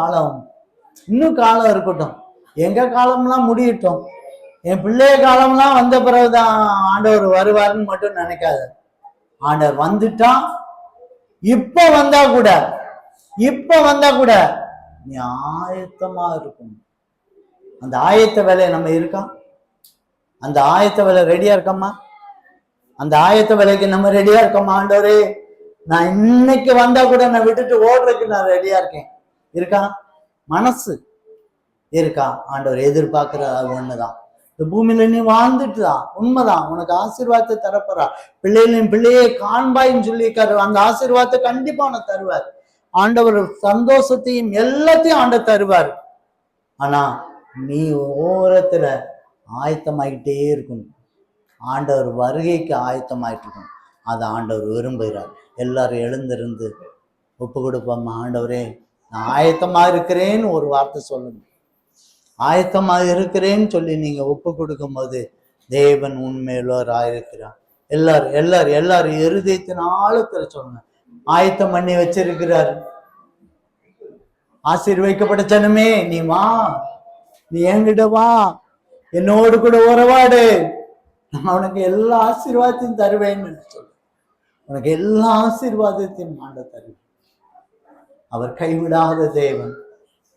காலம் இருக்கட்டும். எங்க காலம்லாம் முடியட்டும். என் பிள்ளைய காலம்லாம் வந்த பிறகுதான் ஆண்டவர் வருவாருன்னு மட்டும் நினைக்காத. ஆண்டவர் வந்துட்டா, இப்ப வந்தா கூட நீ ஆயத்தமா இருக்கும். அந்த ஆயத்த வேலை நம்ம இருக்கா? அந்த ஆயத்த வேலை ரெடியா இருக்கம்மா? அந்த ஆயத்த வேலைக்கு நம்ம ரெடியா இருக்கோமா? ஆண்டவரே, நான் இன்னைக்கு வந்தா கூட நான் விட்டுட்டு ஓடுறதுக்கு நான் ரெடியா இருக்கேன். இருக்கா? மனசு இருக்கா? ஆண்டவர் எதிர்பார்க்கிற ஒண்ணுதான். இந்த பூமியில நீ வாழ்ந்துட்டுதான் உண்மைதான். உனக்கு ஆசீர்வாதத்தை தரப்போறா. பிள்ளையை காண்பாயின்னு சொல்லியிருக்காரு. அந்த ஆசீர்வாதத்தை கண்டிப்பா உனக்கு தருவார். ஆண்டவர் சந்தோஷத்தையும் எல்லாத்தையும் ஆண்டவர் தருவார். ஆனா நீ ஓரத்துல ஆயத்தமாயிட்டே இருக்கணும். ஆண்டவர் வருகைக்கு ஆயத்தமாயிட்டு இருக்கணும். அதை ஆண்டவர் விரும்புகிறார். எல்லாரும் எழுந்திருந்து ஒப்பு கொடுப்போம்மா. ஆண்டவரே, நான் ஆயத்தமா இருக்கிறேன்னு ஒரு வார்த்தை சொல்லுங்க. ஆயத்தமாக இருக்கிறேன்னு சொல்லி நீங்க ஒப்பு கொடுக்கும் போது தேவன் உண்மையுள்ளவராயிருக்கிறார். எல்லாரும் இருதயத்தின் ஆழத்துல சொல்லுங்க. ஆயத்தம் பண்ணி வச்சிருக்கிறார். ஆசீர்வதிக்கப்பட்ட ஜனமே, நீ வா, நீ என்கிட்ட வா, என்னோடு கூட உறவாடு, நான் உனக்கு எல்லா ஆசீர்வாதத்தையும் தருவேன்னு சொல்லு. உனக்கு எல்லா ஆசீர்வாதத்தையும் ஆண்ட தருவேன். அவர் கைவிடாத தேவன்.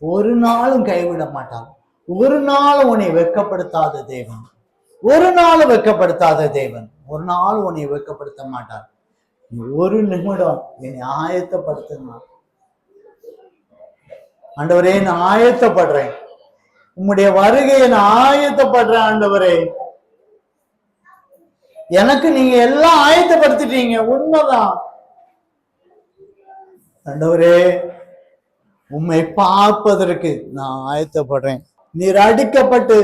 ஒரு நாளும் கைவிட மாட்டார். ஒரு நாளும் உன்னை வெட்கப்படுத்தாத தேவன். ஒரு நாளும் வெட்கப்படுத்தாத தேவன். ஒரு நாள் உன்னை வெட்கப்படுத்த மாட்டார். ஒரு நிமிடம் என்னை ஆயத்தப்படுத்தினார். ஆண்டவரே, நான் ஆயத்தப்படுறேன். உம்முடைய வருகையை நான் ஆயத்தப்படுறேன். ஆண்டவரே, எனக்கு நீங்க எல்லாம் ஆயத்தப்படுத்திட்டீங்க, உண்மைதான். ஆண்டவரே, உம்மை பார்ப்பதற்கு நான் ஆயத்தப்படுறேன். நீர் அடிக்கப்பட்டு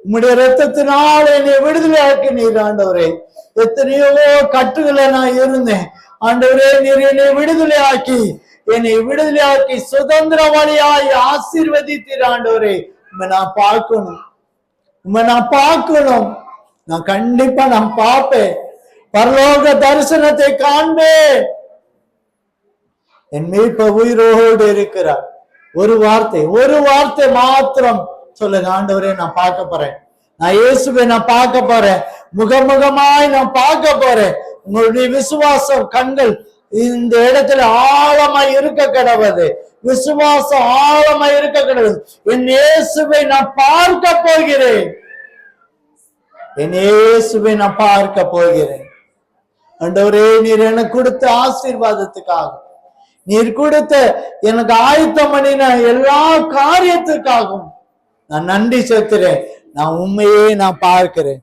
உம்முடைய ரத்தத்தினால் என்னை விடுதலையாக்கி நீர். ஆண்டவரே, எத்தனையோ கட்டுகளை நான் இருந்தேன். ஆண்டவரே, நீர் என்னை விடுதலையாக்கி சுதந்திரவாளியாய் ஆசீர்வதித்தீர். ஆண்டவரே, உம்மை நான் பார்க்கணும். நான் கண்டிப்பா நான் பார்ப்பேன். பரலோக தரிசனத்தை காண்பேன். என் மீட்பர் உயிரோடு இருக்கிறார். ஒரு வார்த்தை மாத்திரம் சொல்லுங்க. ஆண்டவரே, நான் பார்க்க போறேன். நான் இயேசுவை நான் பார்க்க போறேன். முகமுகமாய் நான் பார்க்க போறேன். உங்களுடைய விசுவாசம் கண்கள் இந்த இடத்துல ஆழமாய் இருக்க கடவுது. விசுவாசம் ஆழமாய் இருக்க கடவுது. என் இயேசுவை நான் பார்க்க போகிறேன். என் இயேசுவை நான் பார்க்க போகிறேன். ஆண்டவரே, நீர் எனக்கு கொடுத்த ஆசீர்வாதத்துக்காக, நீர் கொடுத்த எனக்கு ஆயத்தம் பண்ணின எல்லா காரியத்துக்காகவும் நான் நன்றி செலுத்துறேன். நான் உண்மையே நான் பார்க்கிறேன்.